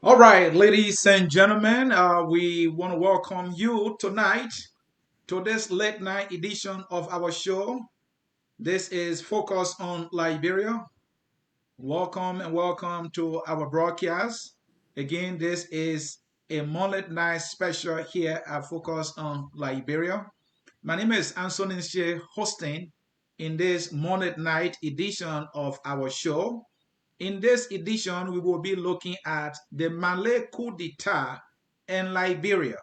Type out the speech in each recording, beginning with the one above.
All right, ladies and gentlemen, we want to welcome you tonight to this late night edition of our show. This is Focus on Liberia. Welcome and welcome to our broadcast. Again, this is a Mullet Night special here at Focus on Liberia. My name is Anthony Shea, hosting in this Mullet Night edition of our show. In this edition, we will be looking at the Malay coup d'etat in Liberia.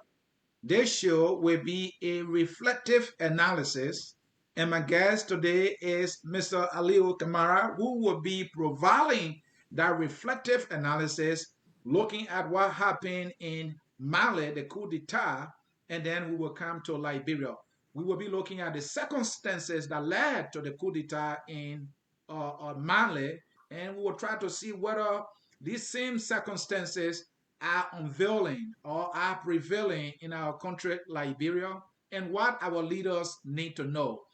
This show will be a reflective analysis, and my guest today is Mr. Alieu Kamara, who will be providing that reflective analysis, looking at what happened in Mali, the coup d'etat, and then we will come to Liberia. We will be looking at the circumstances that led to the coup d'etat in Mali, and we will try to see whether these same circumstances are unveiling or are prevailing in our country, Liberia, and what our leaders need to know.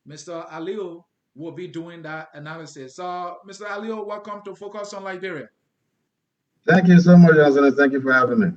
Mr. Alieu will be doing that analysis. So, Mr. Alieu, welcome to Focus on Liberia. Thank you so much, Johnson, and thank you for having me.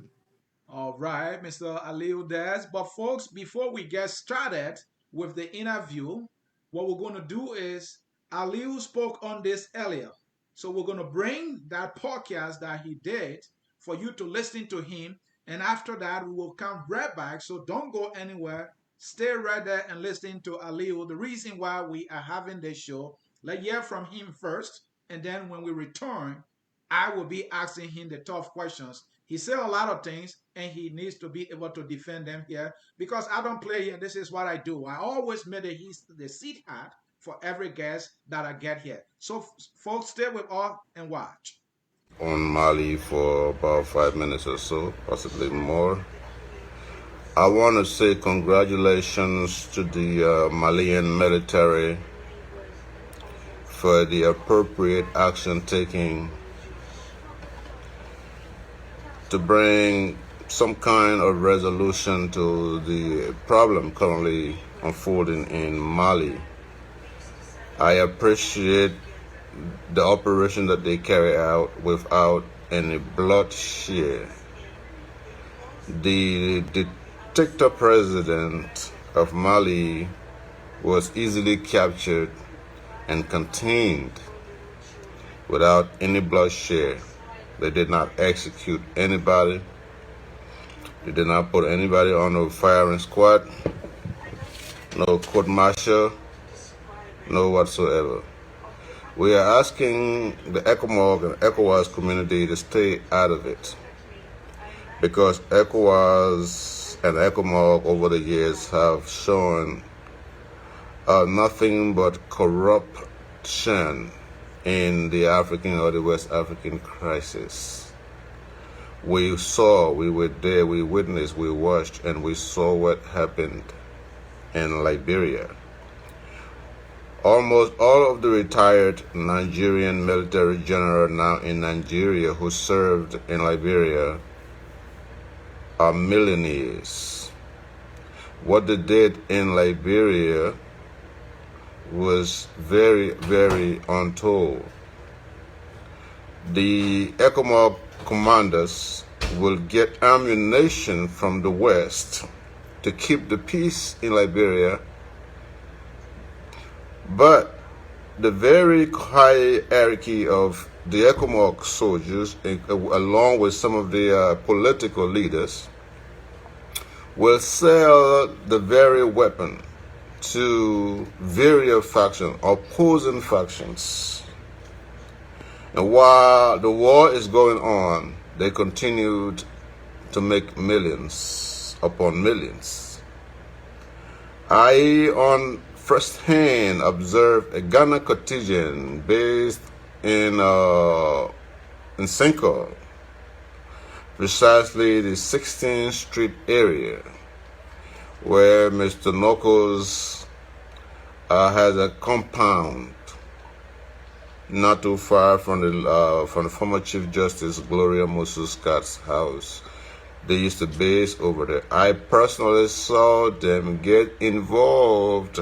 All right, Mr. Alieu Des. But, folks, before we get started with the interview, what we're going to do is Alieu spoke on this earlier. So, we're going to bring that podcast that he did for you to listen to him. And after that, we will come right back. So don't go anywhere. Stay right there and listen to Alieu. The reason why we are having this show, let's hear from him first. And then when we return, I will be asking him the tough questions. He said a lot of things and he needs to be able to defend them here because I don't play here. This is what I do. I always made the seat hat for every guest that I get here. So, folks, stay with us and watch. On Mali for about 5 minutes or so, possibly more. I want to say congratulations to the Malian military for the appropriate action taking to bring some kind of resolution to the problem currently unfolding in Mali. I appreciate the operation that they carry out without any bloodshed. The dictator president of Mali was easily captured and contained without any bloodshed. They did not execute anybody. They did not put anybody on a firing squad. No court martial, no whatsoever. We are asking the ECOMOG and ECOWAS community to stay out of it because ECOWAS and ECOMOG over the years have shown nothing but corruption in the African or the West African crisis. We saw, we were there, we witnessed, we watched, and we saw what happened in Liberia. Almost all of the retired Nigerian military generals now in Nigeria who served in Liberia are millionaires. What they did in Liberia was very, very untold. The ECOMOG commanders will get ammunition from the West to keep the peace in Liberia, but the very high hierarchy of the ECOMOG soldiers, along with some of the political leaders, will sell the very weapon to various factions, opposing factions. And while the war is going on, they continued to make millions upon millions. I, on first-hand, observed a Ghana cotillion based in Cinco, precisely the 16th Street area, where Mr. Nokos has a compound not too far from the former Chief Justice Gloria Mususcat's house. They used to base over there. I personally saw them get involved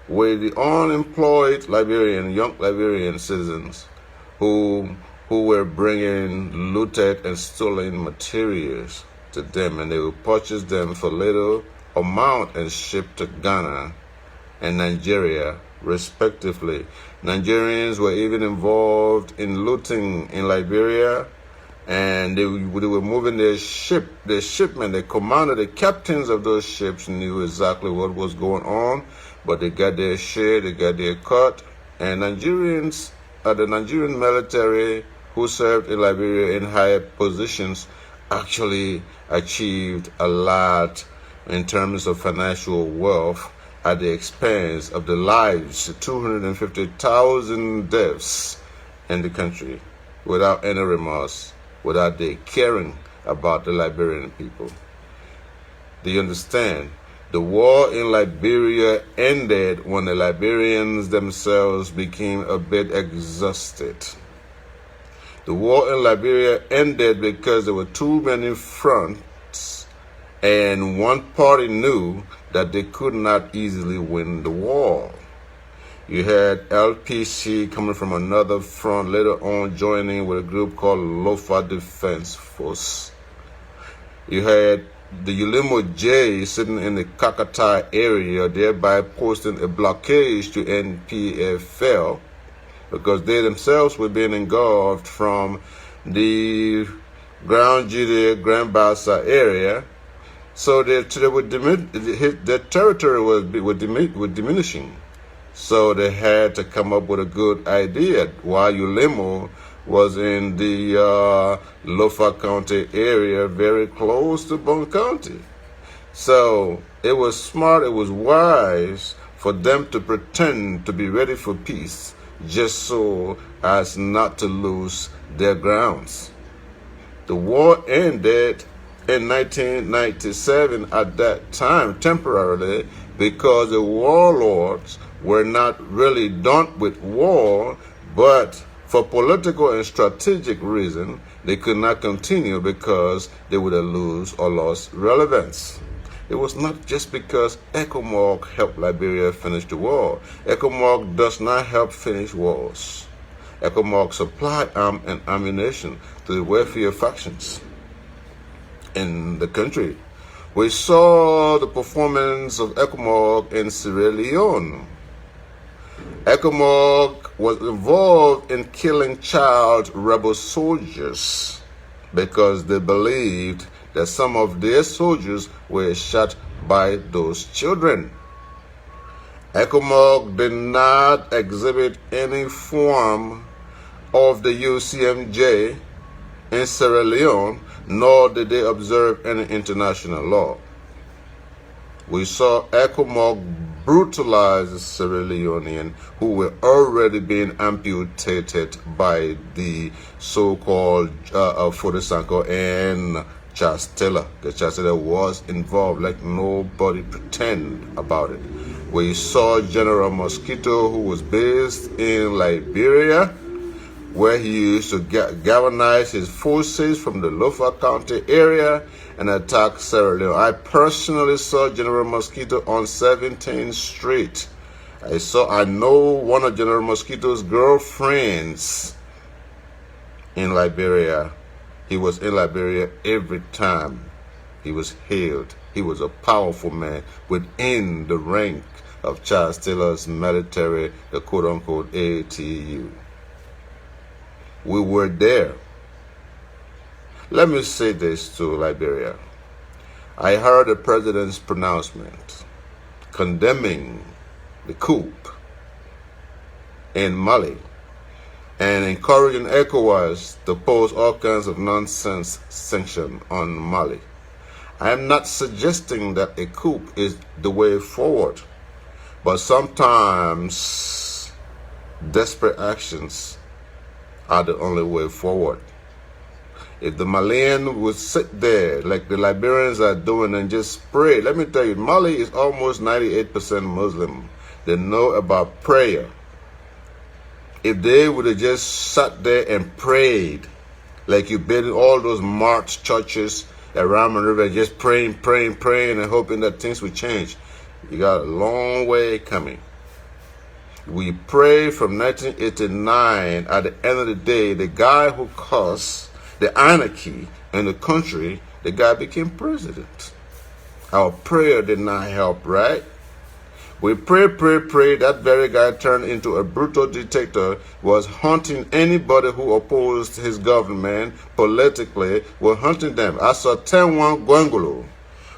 with the unemployed young Liberian citizens who who were bringing looted and stolen materials to them, and they would purchase them for little amount and ship to Ghana and Nigeria, respectively. Nigerians were even involved in looting in Liberia, and they were moving their shipment. The commander, the captains of those ships knew exactly what was going on, but they got their share, they got their cut, and Nigerians, the Nigerian military who served in Liberia in higher positions actually achieved a lot in terms of financial wealth at the expense of the lives, 250,000 deaths in the country, without any remorse, without they caring about the Liberian people. Do you understand? The war in Liberia ended when the Liberians themselves became a bit exhausted. The war in Liberia ended because there were too many fronts, and one party knew that they could not easily win the war. You had LPC coming from another front, later on joining with a group called Lofa Defense Force. You had the Ulimo J sitting in the Kakatai area, thereby posting a blockade to NPFL, because they themselves were being engulfed from the Ground Judea, Grand Bassa area. So their territory was diminishing. So they had to come up with a good idea. While Ulimo was in the Lofa County area, very close to Bone County. So it was smart, it was wise for them to pretend to be ready for peace, just so as not to lose their grounds. The war ended in 1997 at that time, temporarily, because the warlords were not really done with war, but for political and strategic reasons, they could not continue because they would have lost relevance. It was not just because ECOMOG helped Liberia finish the war. ECOMOG does not help finish wars. ECOMOG supplied arms and ammunition to the welfare factions in the country. We saw the performance of ECOMOG in Sierra Leone. ECOMOG was involved in killing child rebel soldiers because they believed that some of their soldiers were shot by those children. ECOMOG did not exhibit any form of the UCMJ in Sierra Leone, nor did they observe any international law. We saw ECOMOG brutalize the Sierra Leonean who were already being amputated by the so-called Fodesanko and Charles Taylor. The Charles Taylor was involved, like nobody pretend about it. We saw General Mosquito, who was based in Liberia, where he used to galvanize his forces from the Lofa County area and attack Sierra Leone. I personally saw General Mosquito on 17th Street. I know one of General Mosquito's girlfriends in Liberia. He was in Liberia every time he was hailed. He was a powerful man within the rank of Charles Taylor's military, the quote-unquote ATU. We were there. Let me say this to Liberia. I heard the president's pronouncement condemning the coup in Mali and encouraging ECOWAS to pose all kinds of nonsense sanction on Mali. I am not suggesting that a coup is the way forward, but sometimes desperate actions are the only way forward. If the Malian would sit there like the Liberians are doing and just pray, let me tell you, Mali is almost 98% Muslim. They know about prayer. If they would have just sat there and prayed, like you build all those march churches around the river, just praying and hoping that things would change, you got a long way coming. We pray from 1989. At the end of the day, the guy who caused the anarchy in the country, the guy became president. Our prayer did not help, right? We pray. That very guy turned into a brutal dictator, was hunting anybody who opposed his government politically, was hunting them. I saw Tenwan Gwangulu,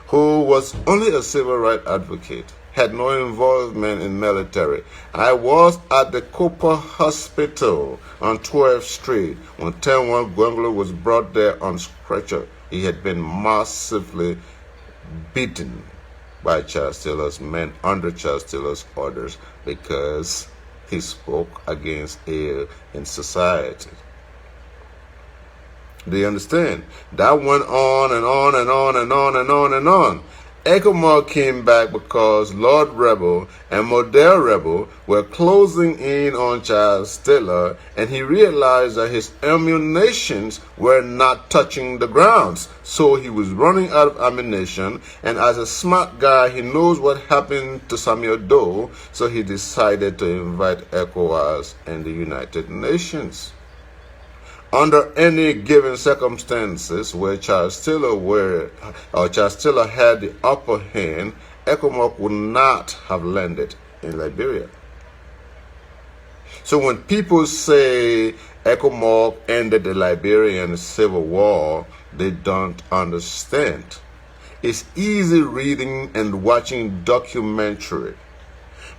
who was only a civil rights advocate, had no involvement in military. I was at the Cooper Hospital on 12th Street when Tenwan Gwangulu was brought there on stretcher. He had been massively beaten by Charles Taylor's men under Charles Taylor's orders because he spoke against ill in society. Do you understand? That went on and on and on and on and on and on. Ekomar came back because Lord Rebel and Model Rebel were closing in on Charles Taylor, and he realized that his ammunitions were not touching the grounds. So he was running out of ammunition, and as a smart guy, he knows what happened to Samuel Doe, so he decided to invite ECOWAS and the United Nations. Under any given circumstances where Charles Taylor had the upper hand, ECOMOG would not have landed in Liberia. So when people say ECOMOG ended the Liberian Civil War, they don't understand. It's easy reading and watching documentary,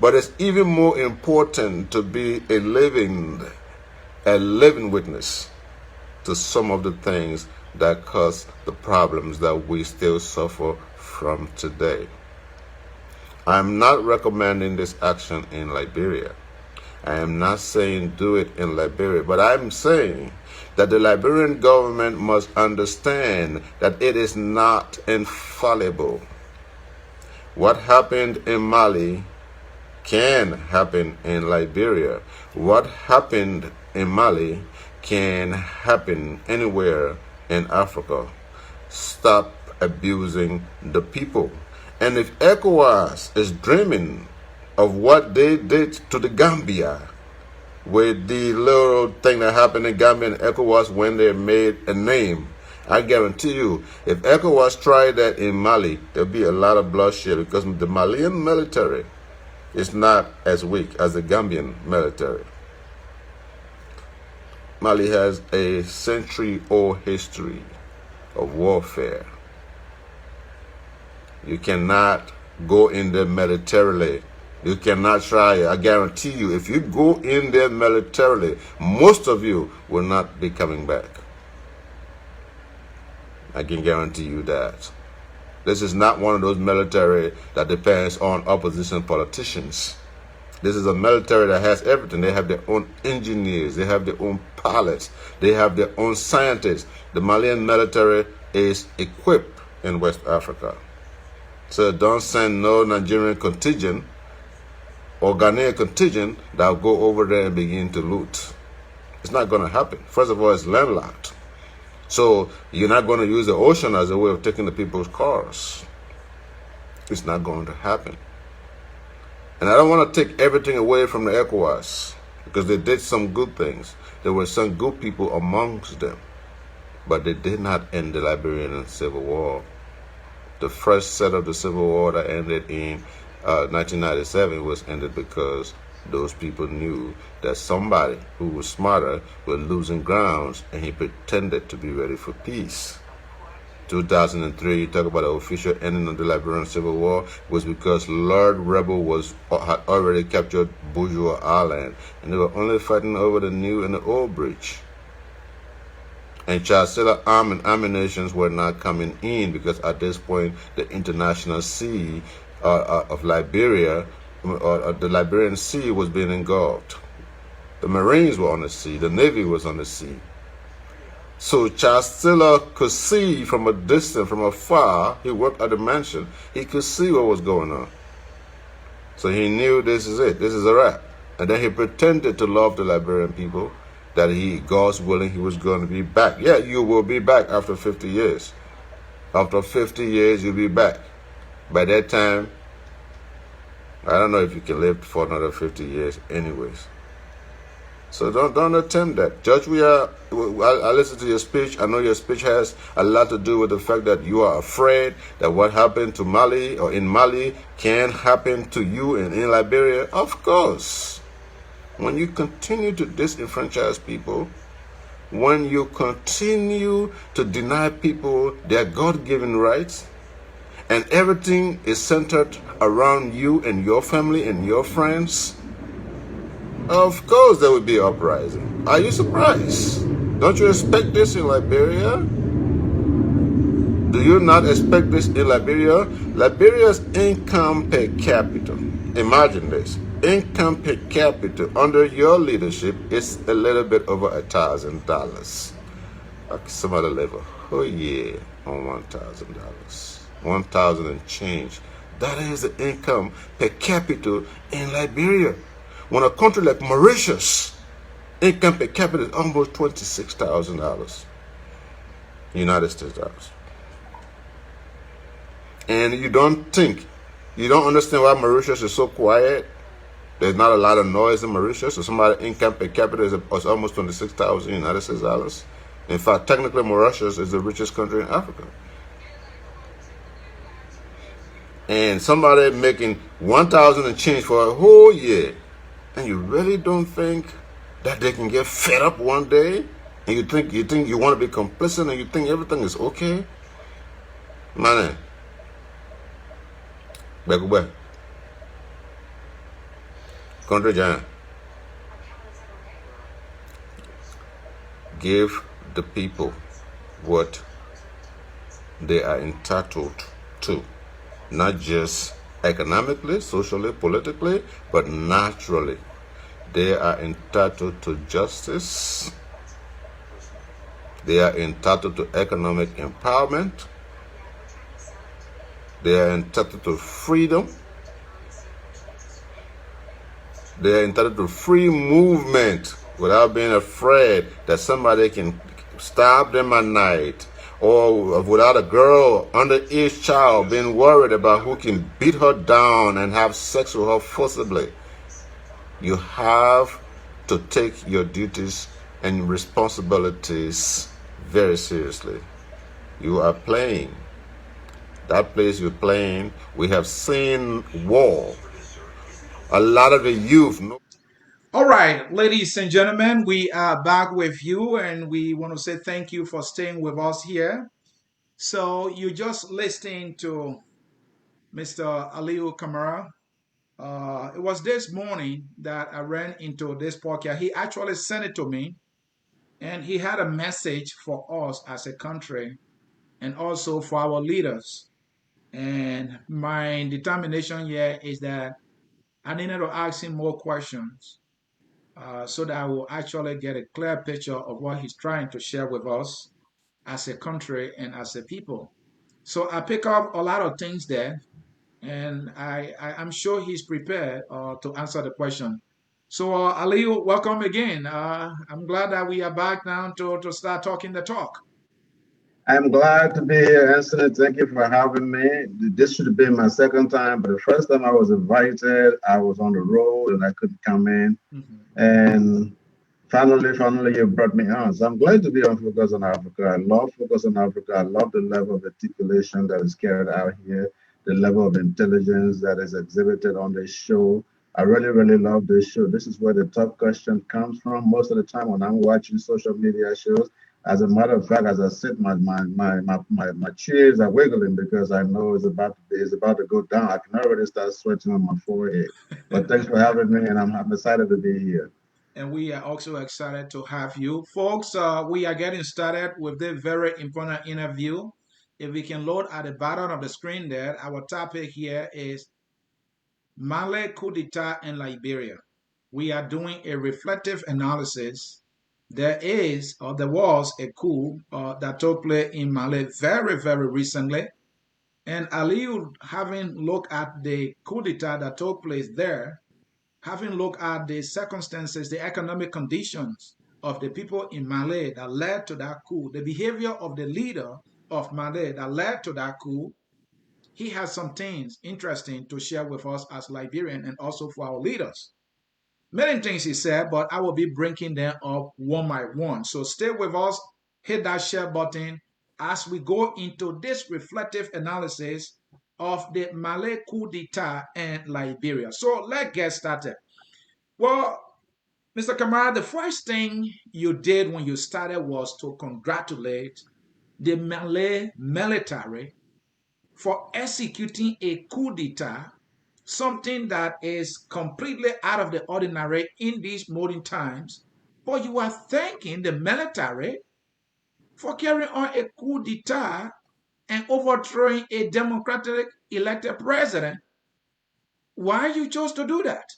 but it's even more important to be a living witness to some of the things that cause the problems that we still suffer from today. I'm not recommending this action in Liberia. I am not saying do it in Liberia, but I'm saying that the Liberian government must understand that it is not infallible. What happened in Mali can happen in Liberia. What happened in Mali can happen anywhere in Africa. Stop abusing the people. And if ECOWAS is dreaming of what they did to the Gambia, with the little thing that happened in Gambia and ECOWAS when they made a name, I guarantee you, if ECOWAS tried that in Mali, there'll be a lot of bloodshed because the Malian military is not as weak as the Gambian military. Mali has a century-old history of warfare. You cannot go in there militarily. You cannot try it. I guarantee you, if you go in there militarily, most of you will not be coming back. I can guarantee you that. This is not one of those military that depends on opposition politicians. This is a military that has everything. They have their own engineers. They have their own pilots. They have their own scientists. The Malian military is equipped in West Africa. So don't send no Nigerian contingent or Ghanaian contingent that will go over there and begin to loot. It's not going to happen. First of all, it's landlocked. So you're not going to use the ocean as a way of taking the people's cars. It's not going to happen. And I don't want to take everything away from the ECOWAS because they did some good things. There were some good people amongst them, but they did not end the Liberian Civil War. The first set of the Civil War that ended in 1997 was ended because those people knew that somebody who was smarter was losing grounds, and he pretended to be ready for peace. 2003, you talk about the official ending of the Liberian Civil War, was because Lord Rebel had already captured Bourgeois Island, and they were only fighting over the new and the old bridge. And Charles Taylor arms and ammunitions were not coming in because at this point the international sea of Liberia, the Liberian Sea, was being engulfed. The Marines were on the sea, the Navy was on the sea. So Charles Taylor could see from a distance, from afar. He worked at the mansion. He could see what was going on. So he knew this is it. This is a wrap. And then he pretended to love the Liberian people, that God's willing, he was going to be back. Yeah, you will be back after 50 years. After 50 years, you'll be back. By that time, I don't know if you can live for another 50 years anyways. So don't attempt that. Judge, I listened to your speech. I know your speech has a lot to do with the fact that you are afraid that what happened to Mali or in Mali can happen to you in Liberia. Of course. When you continue to disenfranchise people, when you continue to deny people their God-given rights, and everything is centered around you and your family and your friends, of course there will be uprising. Are you surprised? Don't you expect this in Liberia? Do you not expect this in Liberia? Liberia's income per capita, imagine this, income per capita under your leadership is a little bit over $1,000. Like some other level, oh yeah, on $1,000. 1,000 and change. That is the income per capita in Liberia. When a country like Mauritius, income per capita is almost $26,000 United States dollars. And you don't understand why Mauritius is so quiet. There's not a lot of noise in Mauritius. So somebody's income per capita is almost 26,000 United States dollars. In fact, technically Mauritius is the richest country in Africa. And somebody making 1,000 and change for a whole year, and you really don't think that they can get fed up one day, and you think you want to be complicit, and you think everything is okay? Man, back, country giant, give the people what they are entitled to. Not just economically, socially, politically, but naturally. They are entitled to justice. They are entitled to economic empowerment. They are entitled to freedom. They are entitled to free movement without being afraid that somebody can stab them at night, or without a girl, underage child, being worried about who can beat her down and have sex with her forcibly. You have to take your duties and responsibilities very seriously. You are playing. That place you're playing, we have seen war. A lot of the youth. All right, ladies and gentlemen, we are back with you, and we want to say thank you for staying with us here. So you just listening to Mr. Alieu Kamara. It was this morning that I ran into this podcast. He actually sent it to me, and he had a message for us as a country and also for our leaders. And my determination here is that I needed to ask him more questions so that I will actually get a clear picture of what he's trying to share with us as a country and as a people. So I pick up a lot of things there, and I'm sure he's prepared to answer the question. So, Ali, welcome again. I'm glad that we are back now to start talking the talk. I'm glad to be here, Anthony. Thank you for having me. This should have been my second time, but the first time I was invited, I was on the road and I couldn't come in. Mm-hmm. And finally, you brought me on. So I'm glad to be on Focus on Africa. I love Focus on Africa. I love the level of articulation that is carried out here, the level of intelligence that is exhibited on this show. I really, really love this show. This is where the tough question comes from. Most of the time when I'm watching social media shows, as a matter of fact, as I sit, my cheeks are wiggling because I know it's about to go down. I can already start sweating on my forehead. But thanks for having me, and I'm excited to be here. And we are also excited to have you. Folks, we are getting started with this very important interview. If we can load at the bottom of the screen there, our topic here is Mali coup d'etat in Liberia. We are doing a reflective analysis. There was a coup that took place in Mali very, very recently. And Aliyu, having looked at the coup d'etat that took place there, having looked at the circumstances, the economic conditions of the people in Mali that led to that coup, the behavior of the leader of Mali that led to that coup, he has some things interesting to share with us as Liberian and also for our leaders. Many things he said, but I will be breaking them up one by one. So stay with us, hit that share button as we go into this reflective analysis of the Malay coup d'etat in Liberia. So let's get started. Well, Mr. Kamara, the first thing you did when you started was to congratulate the Malay military for executing a coup d'etat, something that is completely out of the ordinary in these modern times. But you are thanking the military for carrying on a coup d'etat and overthrowing a democratically elected president. Why you chose to do that?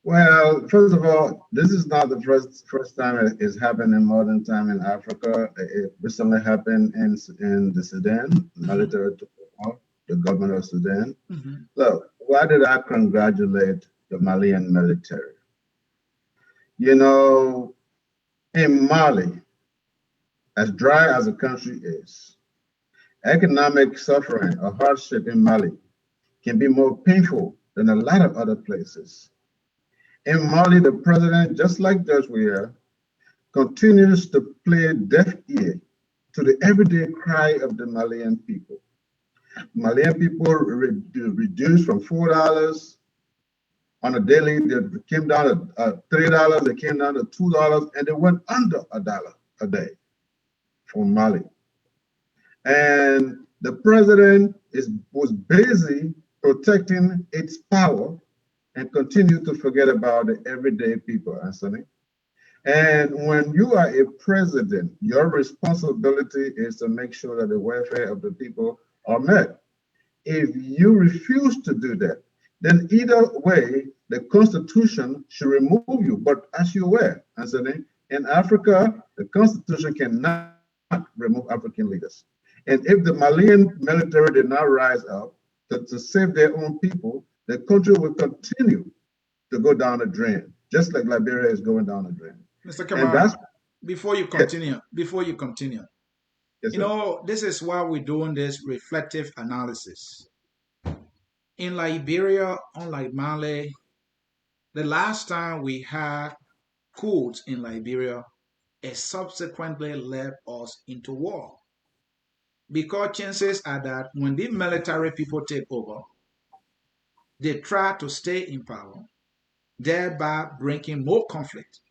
Well, first of all, this is not the first time it's happened in modern time in Africa. It recently happened in the Sudan. Military took over the government of Sudan. Look, why did I congratulate the Malian military? You know, in Mali, as dry as the country is, economic suffering or hardship in Mali can be more painful than a lot of other places. In Mali, the president, just like Judge Weah, continues to play deaf ear to the everyday cry of the Malian people. Malian people reduced from $4 on a daily, they came down to $3, they came down to $2, and they went under $1 a day from Mali. And the president was busy protecting its power and continued to forget about the everyday people, Anthony. And when you are a president, your responsibility is to make sure that the welfare of the people are met. If you refuse to do that, then either way, the Constitution should remove you. But as you're aware, Anthony, in Africa, the Constitution cannot remove African leaders. And if the Malian military did not rise up to save their own people, the country will continue to go down the drain, just like Liberia is going down the drain. Mr. Kamara, before you continue, yes, you know, this is why we're doing this reflective analysis. In Liberia, unlike Mali, the last time we had coups in Liberia, it subsequently led us into war. Because chances are that when the military people take over, they try to stay in power, thereby bringing more conflict.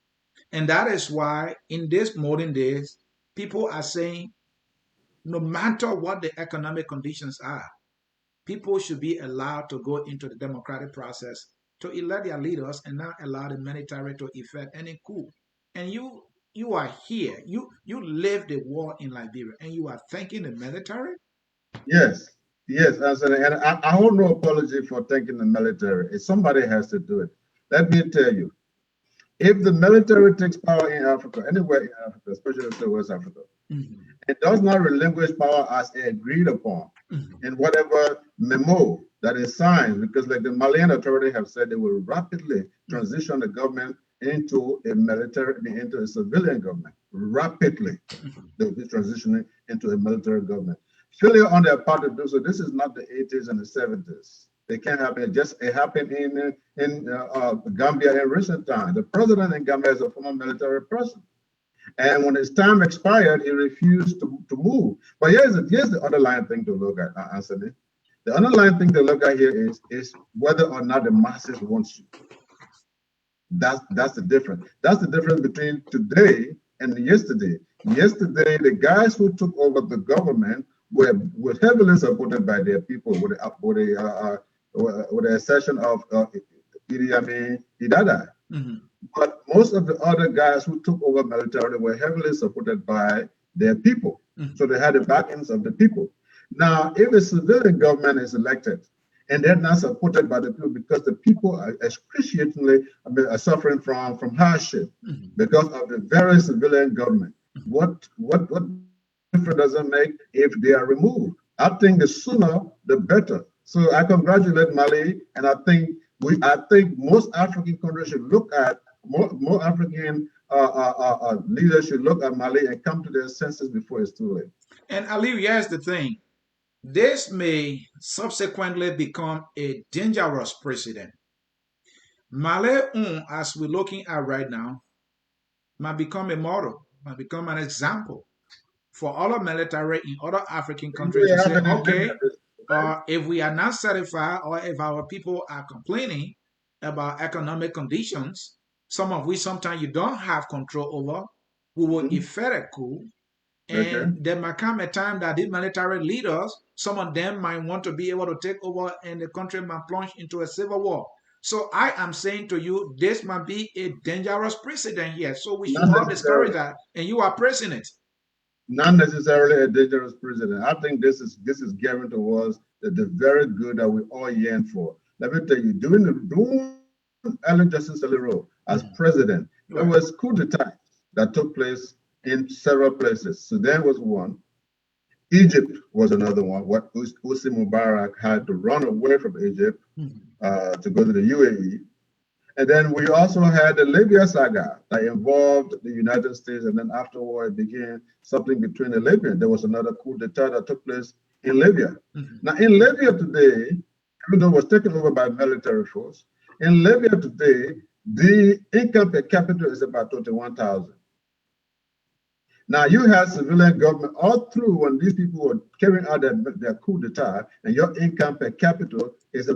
And that is why in these modern days, people are saying no matter what the economic conditions are, people should be allowed to go into the democratic process to elect their leaders and not allow the military to effect any coup. And you are here. You live the war in Liberia and you are thanking the military? yes, yes, Anthony. And I hold no apology for thanking the military. If somebody has to do it. Let me tell you, if the military takes power in Africa, anywhere in Africa, especially West Africa, it does not relinquish power as agreed upon in whatever memo that is signed, because like the Malian authority have said, they will rapidly transition the government into a military, into a civilian government. Rapidly, they will be transitioning into a military government. Failure on their part to do so. This is not the 80s and the 70s. They can't happen. It happened in Gambia in recent times. The president in Gambia is a former military person. And when his time expired, he refused to move. But here's the underlying thing to look at, Anthony. The underlying thing to look at here is whether or not the masses want you. That's the difference. That's the difference between today and yesterday. Yesterday, the guys who took over the government were heavily supported by their people with the accession of Idi Amin Dada. But most of the other guys who took over militarily were heavily supported by their people. So they had the backings of the people. Now, if a civilian government is elected and they're not supported by the people because the people are excruciatingly suffering from hardship because of the very civilian government, what difference does it make if they are removed? I think the sooner the better. So I congratulate Mali, and I think most African countries should look at more African leaders should look at Mali and come to their senses before it's too late. And Alieu, here's the thing. this may subsequently become a dangerous precedent. Mali, as we're looking at right now, might become a model, might become an example for other military in other African countries We to have say, it in Libya, okay, right? if we are not satisfied or if our people are complaining about economic conditions, some of which sometimes you don't have control over, we will Mhm. effect a coup. Okay. And there might come a time that these military leaders, some of them might want to be able to take over and the country might plunge into a civil war. So I am saying to you, this might be a dangerous precedent here. So we should Not all discourage necessarily. that. And you are praising it. Not necessarily a dangerous president. I think this is gearing towards the very good that we all yearn for. Let me tell you, during Alieu Justice Alieu as president, there Right. was coup d'etat that took place in several places. Sudan was one. Egypt was another one. What Hosni Mubarak had to run away from Egypt to go to the UAE. And then we also had the Libya saga that involved the United States, and then afterward it began something between the Libyans. There was another coup d'etat that took place in Libya. Now, in Libya today, even though it was taken over by military force, in Libya today, the income per capita is about 21,000. Now, you had civilian government all through when these people were carrying out their coup d'etat, and your income per capita is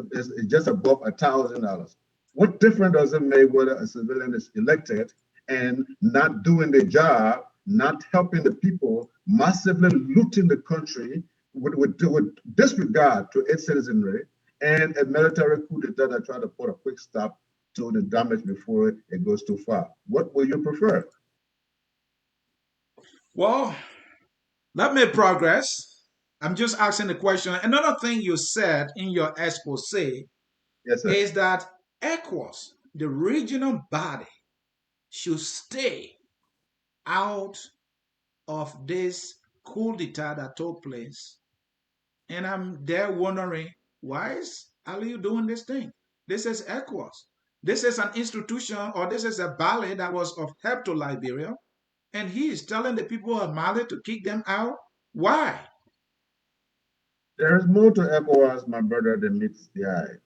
just above $1,000. What difference does it make whether a civilian is elected and not doing the job, not helping the people, massively looting the country with disregard to its citizenry, and a military coup d'etat that try to put a quick stop to the damage before it goes too far? What will you prefer? Well, that made progress. I'm just asking the question. Another thing you said in your expose Yes, sir. is that ECOWAS, the regional body, should stay out of this coup d'etat that took place. And I'm there wondering, why is Aliyu doing this thing? This is ECOWAS. This is an institution or this is a body that was of help to Liberia. And he is telling the people of Mali to kick them out. Why? There is more to ECOWAS, my brother, than meets the eye.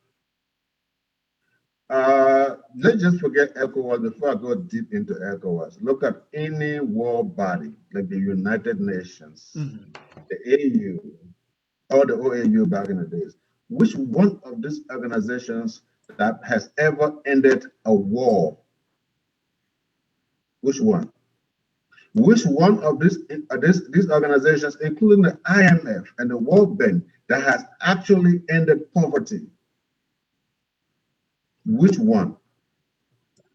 Let's just forget ECOWAS before I go deep into ECOWAS. Look at any world body like the United Nations, the AU, or the OAU back in the days. Which one of these organizations that has ever ended a war? Which one? Which one of these organizations, including the IMF and the World Bank, that has actually ended poverty? Which one?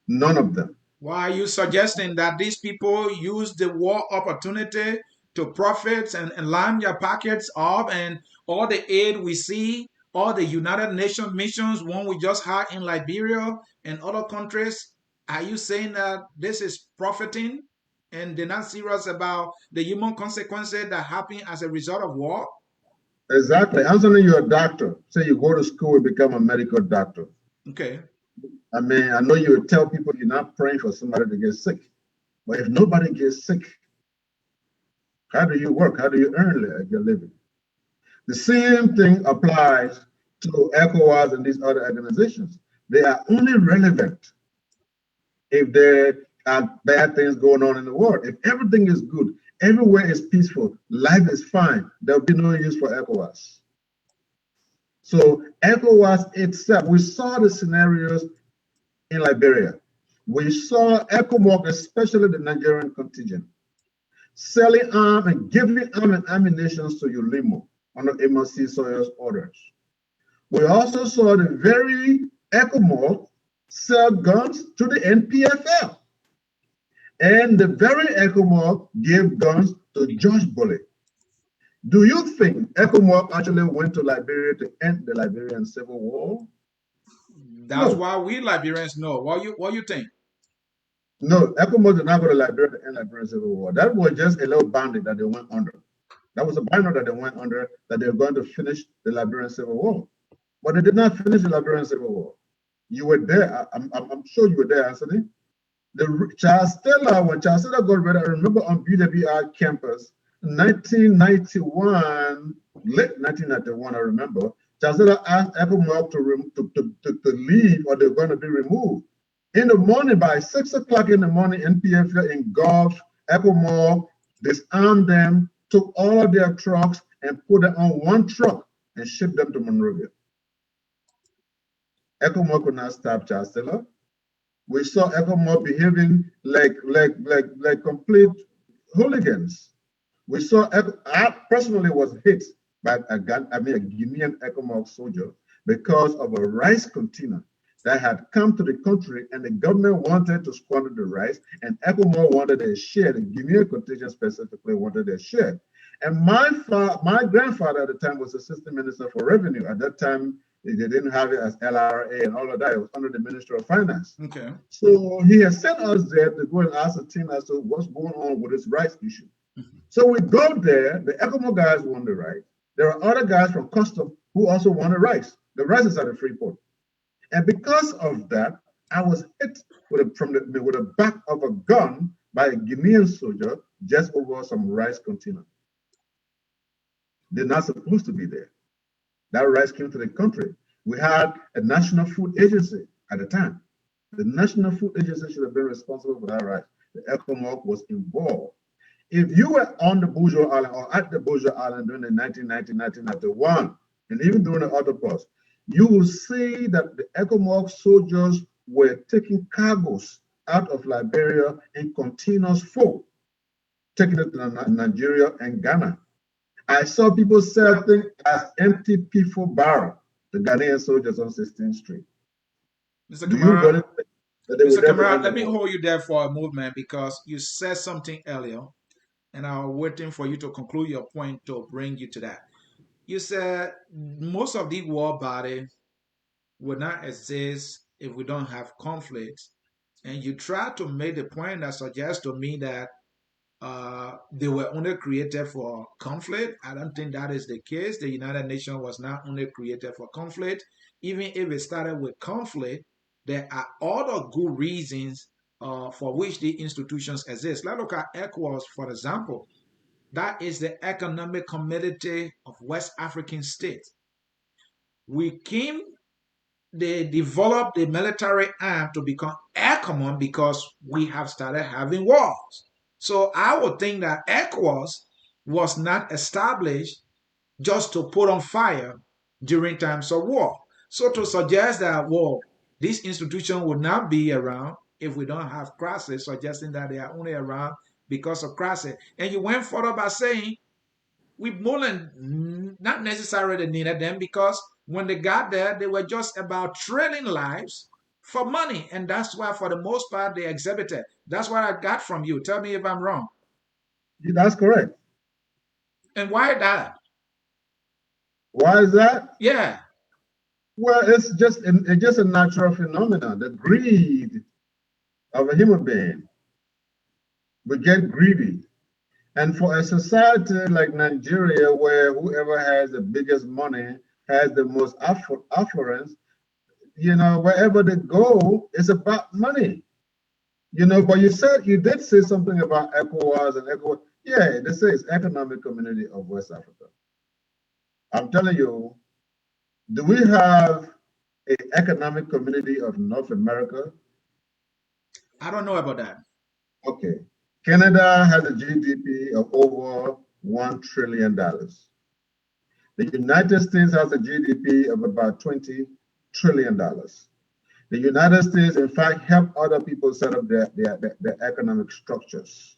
None of them. Why are you suggesting that these people use the war opportunity to profit and line their pockets up and all the aid we see, all the United Nations missions, one we just had in Liberia and other countries, are you saying that this is profiting and they're not serious about the human consequences that happen as a result of war? Exactly. Anthony, you're a doctor. Say you go to school and become a medical doctor. Okay. I mean, I know you would tell people you're not praying for somebody to get sick. But if nobody gets sick, how do you work? How do you earn your living? The same thing applies to ECOWAS and these other organizations. They are only relevant if there are bad things going on in the world. If everything is good, everywhere is peaceful, life is fine, there'll be no use for ECOWAS. So ECOWAS itself, we saw the scenarios in Liberia. We saw ECOMOG, especially the Nigerian contingent, selling arms and giving arms and ammunition to ULIMO under Amos Sawyer's orders. We also saw the very ECOMOG sell guns to the NPFL. And the very ECOMOG gave guns to George Bulley. Do you think ECOMOG actually went to Liberia to end the Liberian Civil War? That's No. why we Liberians know. What you think? No, ECOMOG did not go to Liberia to end the Liberian Civil War. That was just a little bandit that they went under. That was a banner that they went under, that they were going to finish the Liberian Civil War. But they did not finish the Liberian Civil War. You were there. I'm sure you were there, Anthony. Charles Stella, when Charles Stella got ready, I remember on BWR campus, 1991, late 1991, I remember, Chancellor asked ECOMOG to leave or they're going to be removed. In the morning, by 6 o'clock in the morning, NPF engulfed ECOMOG, disarmed them, took all of their trucks and put them on one truck and shipped them to Monrovia. ECOMOG could not stop Chancellor. We saw ECOMOG behaving like complete hooligans. We saw, I personally was hit by a Guinean ECOMOG soldier because of a rice container that had come to the country, and the government wanted to squander the rice, and ECOMOG wanted their share. The Guinean contingent specifically wanted their share. And my grandfather at the time was Assistant Minister for Revenue. At that time, they didn't have it as LRA and all of that. It was under the Minister of Finance. Okay. So he has sent us there to go and ascertain as to what's going on with this rice issue. So we go there, the ECOMOG guys won the rice. There are other guys from Custom who also won the rice. The rice is at the Freeport. And because of that, I was hit with the back of a gun by a Guinean soldier just over some rice container. They're not supposed to be there. That rice came to the country. We had a National Food Agency at the time. The National Food Agency should have been responsible for that rice. The ECOMOG was involved. If you were on the Bourgeois Island or at the Bourgeois Island during the 1990-1991, and even during the other pause, you will see that the ECOMOG soldiers were taking cargoes out of Liberia in containers full, taking it to Nigeria and Ghana. I saw people sell things as empty P4 barrel, the Ghanaian soldiers on 16th Street. Mr. Kamara, Mr. Kamara, let me the hold you there for a moment because you said something earlier, and I'm waiting for you to conclude your point to bring you to that. You said most of the war bodies would not exist if we don't have conflict, and you try to make the point that suggests to me that they were only created for conflict. I don't think that is the case. The United Nations was not only created for conflict. Even if it started with conflict, there are other good reasons for which the institutions exist. Let's look at ECOWAS, for example. That is the Economic Community of West African States. They developed the military arm to become ECOMON because we have started having wars. So I would think that ECOWAS was not established just to put on fire during times of war. So to suggest that, well, this institution would not be around if we don't have crisis, suggesting that they are only around because of crisis. And you went further by saying we more than not necessarily needed them because when they got there, they were just about trading lives for money. And that's why, for the most part, they exhibited. That's what I got from you. Tell me if I'm wrong. That's correct. And why that? Why is that? Yeah. Well, it's just a natural phenomenon. The greed of a human being. We get greedy. And for a society like Nigeria, where whoever has the biggest money has the most affluence, wherever they go, it's about money. But you did say something about ECOWAS and ECOWAS. Yeah, they say it's Economic Community of West Africa. I'm telling you, do we have an Economic Community of North America? I don't know about that. Okay. Canada has a GDP of over $1 trillion. The United States has a GDP of about $20 trillion. The United States, in fact, helped other people set up their economic structures.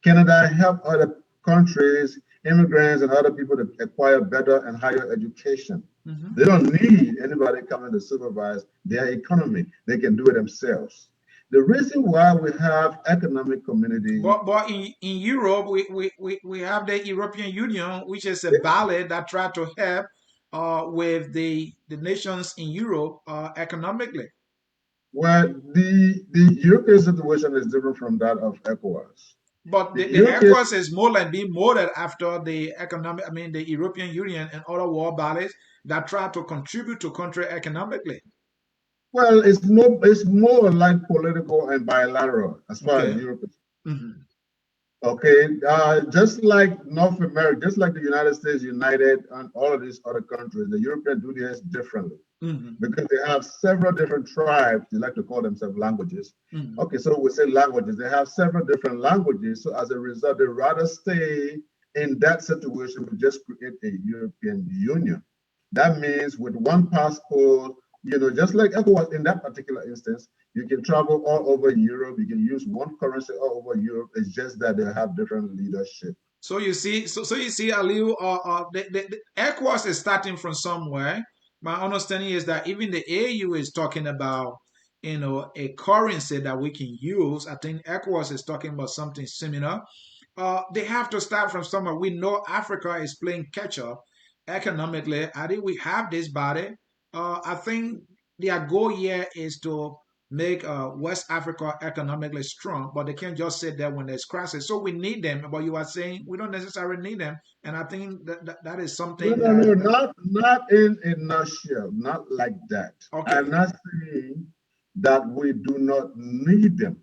Canada helped other countries, immigrants, and other people to acquire better and higher education. Mm-hmm. They don't need anybody coming to supervise their economy. They can do it themselves. The reason why we have economic community. But in Europe, we have the European Union, which is a body that tried to help with the nations in Europe economically. Well, the European situation is different from that of ECOWAS. But the ECOWAS is more like being modeled after the European Union and other world bodies that try to contribute to country economically. Well, it's more like political and bilateral as far as Europe is. Mm-hmm. Okay, just like North America, just like the United States United and all of these other countries, the European do this differently because they have several different tribes. They like to call themselves languages. Okay, so we say languages. They have several different languages. So as a result, they rather stay in that situation. We just create a European Union. That means with one passport, just like ECOWAS in that particular instance, you can travel all over Europe. You can use one currency all over Europe. It's just that they have different leadership. So you see, Aliu, the ECOWAS is starting from somewhere. My understanding is that even the AU is talking about, a currency that we can use. I think ECOWAS is talking about something similar. They have to start from somewhere. We know Africa is playing catch up economically. I think we have this body. I think their goal here is to make West Africa economically strong, but they can't just sit there when there's crisis. So we need them. But you are saying we don't necessarily need them, and I think that is No, something no, that no, not in a nutshell, not like that. I'm okay. not saying that we do not need them.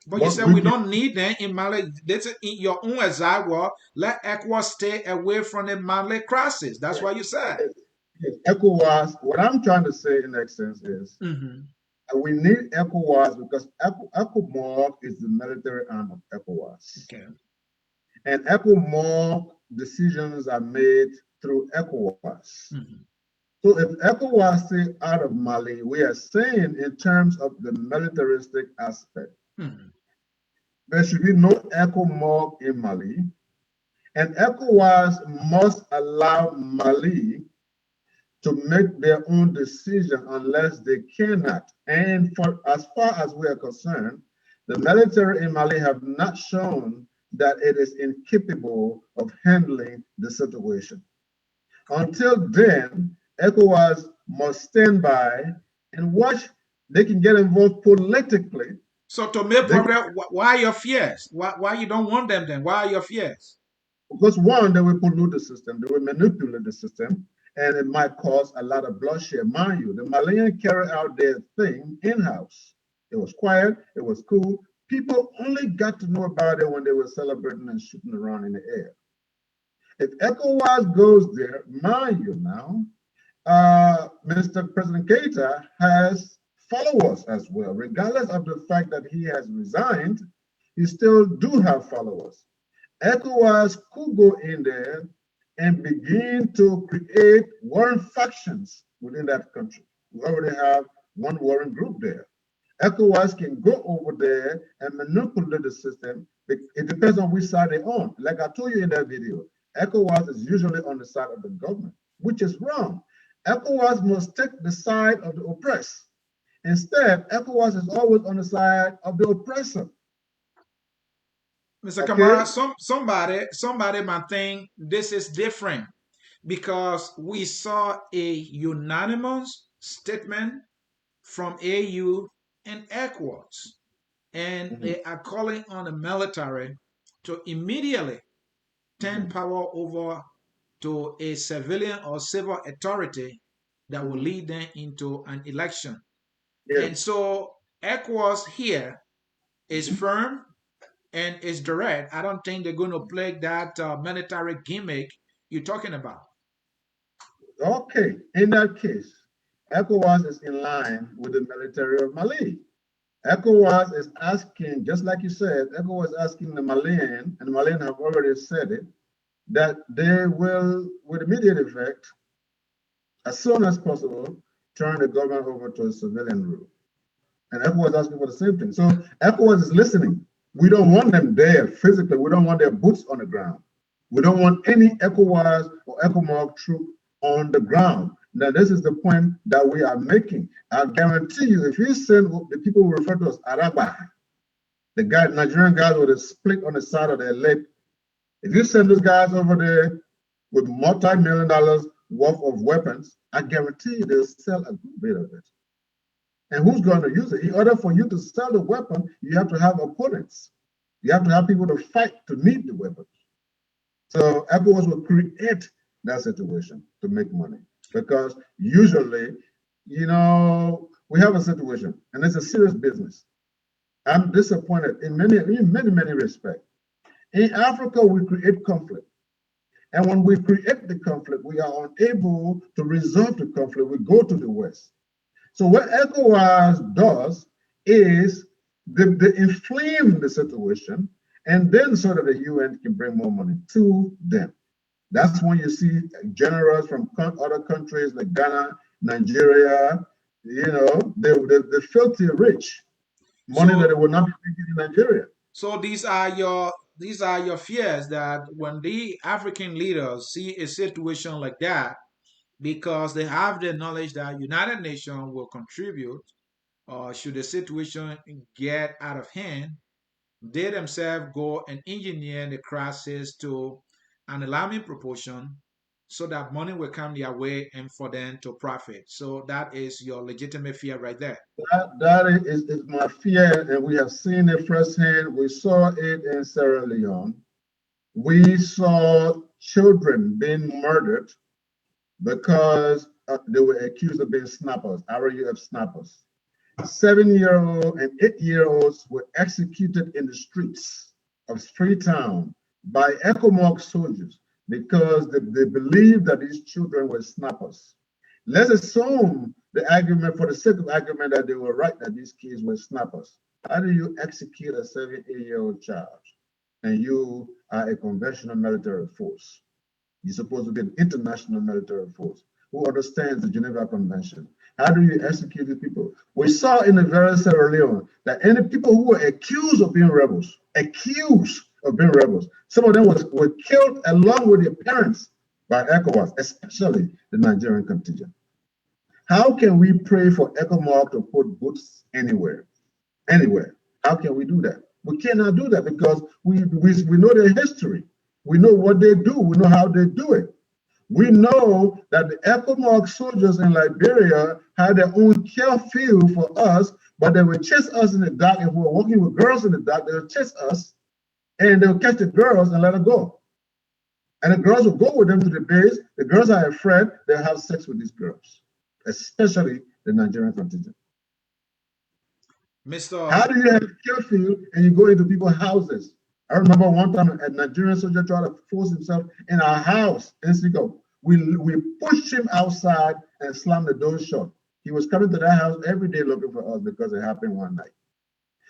But you What said we we can don't need them in Mali. This is in your own exile war. Let ECOWAS stay away from the Mali crisis. That's what you said. ECOWAS, what I'm trying to say in essence is Mm-hmm. we need ECOWAS because ECOMOG is the military arm of ECOWAS. Okay. And ECOMOG decisions are made through ECOWAS. Mm-hmm. So if ECOWAS stay out of Mali, we are saying in terms of the militaristic aspect, Mm-hmm. there should be no ECOMOG in Mali, and ECOWAS must allow Mali to make their own decision unless they cannot. And for as far as we are concerned, the military in Mali have not shown that it is incapable of handling the situation. Until then, ECOWAS must stand by and watch. They can get involved politically. So to make They progress, why your fears? Why you don't want them then? Why are your fears? Because one, they will pollute the system, they will manipulate the system, and it might cause a lot of bloodshed. Mind you, the Malians carry out their thing in-house. It was quiet, it was cool. People only got to know about it when they were celebrating and shooting around in the air. If ECOWAS goes there, mind you now, Mr. President Keita has followers as well. Regardless of the fact that he has resigned, he still do have followers. ECOWAS could go in there and begin to create warring factions within that country. We already have one warring group there. ECOWAS can go over there and manipulate the system. It depends on which side they're on. Like I told you in that video, ECOWAS is usually on the side of the government, which is wrong. ECOWAS must take the side of the oppressed. Instead, ECOWAS is always on the side of the oppressor. Mr. Okay? Kamara, somebody might think this is different because we saw a unanimous statement from AU and ECOWAS, and Mhm. they are calling on the military to immediately turn Mhm. power over to a civilian or civil authority that will Mhm. lead them into an election. And Yes. so ECOWAS here is Mhm. firm and is direct. I don't think they're going to play that military gimmick you're talking about. Okay, in that case, ECOWAS is in line with the military of Mali. ECOWAS is asking, just like you said, ECOWAS is asking the Malian, and the Malian have already said it, that they will, with immediate effect, as soon as possible, turn the government over to a civilian rule. And ECOWAS is asking for the same thing. So ECOWAS is listening. We don't want them there physically. We don't want their boots on the ground. We don't want any ECOWAS or ECOMOG troop on the ground. Now, this is the point that we are making. I guarantee you, if you send the people who refer to as Araba, the Nigerian guys with a split on the side of their leg, if you send those guys over there with multi-million dollars worth of weapons, I guarantee you they'll sell a good bit of it. And who's going to use it? In order for you to sell the weapon, you have to have opponents. You have to have people to fight to need the weapons. So ECOWAS will create that situation to make money because usually, we have a situation and it's a serious business. I'm disappointed in many respects In Africa, we create conflict. And when we create the conflict, we are unable to resolve the conflict. We go to the West. So what ECOWAS does is they inflame the situation, and then so that the UN can bring more money to them. That's when you see generals from other countries like Ghana, Nigeria, the filthy rich, money that they would not be making in Nigeria. So these are your fears that when the African leaders see a situation like that, because they have the knowledge that United Nations will contribute, or should the situation get out of hand, they themselves go and engineer the crisis to an alarming proportion so that money will come their way and for them to profit. So that is your legitimate fear right there. That is my fear, and we have seen it firsthand. We saw it in Sierra Leone. We saw children being murdered because they were accused of being snappers, RUF snappers. 7-year-old and 8-year-olds were executed in the streets of Freetown by ECOMOG soldiers because they believed that these children were snappers. Let's assume the argument, for the sake of argument, that they were right, that these kids were snappers. How do you execute a 7-8-year-old child and you are a conventional military force? You're supposed to be an international military force who understands the Geneva Convention. How do you execute these people? We saw in the very Sierra Leone that any people who were accused of being rebels, some of them were killed along with their parents by ECOWAS, especially the Nigerian contingent. How can we pray for ECOMOG to put boots anywhere? Anywhere. How can we do that? We cannot do that because we know their history. We know what they do. We know how they do it. We know that the ECOMOG soldiers in Liberia had their own curfew for us, but they would chase us in the dark. If we were walking with girls in the dark, they would chase us, and they would catch the girls and let them go. And the girls would go with them to the base. The girls are afraid. They'll have sex with these girls, especially the Nigerian contingent. How do you have curfew and you go into people's houses? I remember one time a Nigerian soldier tried to force himself in our house in Sigo. We pushed him outside and slammed the door shut. He was coming to that house every day looking for us because it happened one night.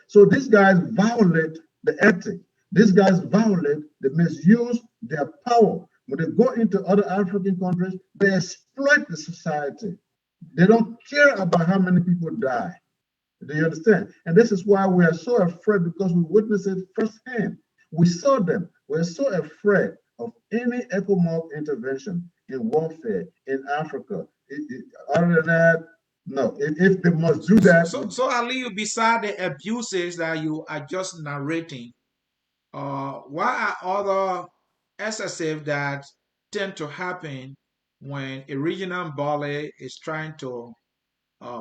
So these guys violate the ethic. These guys violate, they misuse their power. When they go into other African countries, they exploit the society. They don't care about how many people die. Do you understand? And this is why we are so afraid, because we witnessed it firsthand. We saw them. We're so afraid of any ECOMOG intervention in warfare in Africa. Other than that, no. If they must do that. So Alieu, beside the abuses that you are just narrating, what are other excessive that tend to happen when a regional bully is trying to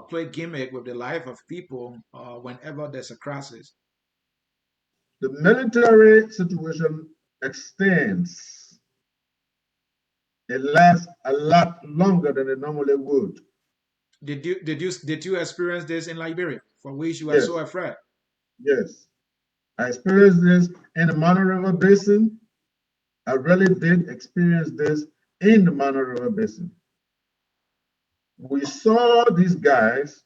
play gimmick with the life of people whenever there's a crisis? The military situation extends. It lasts a lot longer than it normally would. Did you experience this in Liberia, for which you are so afraid? Yes, I experienced this in the Mana River Basin. I really did experience this in the Mana River Basin. We saw these guys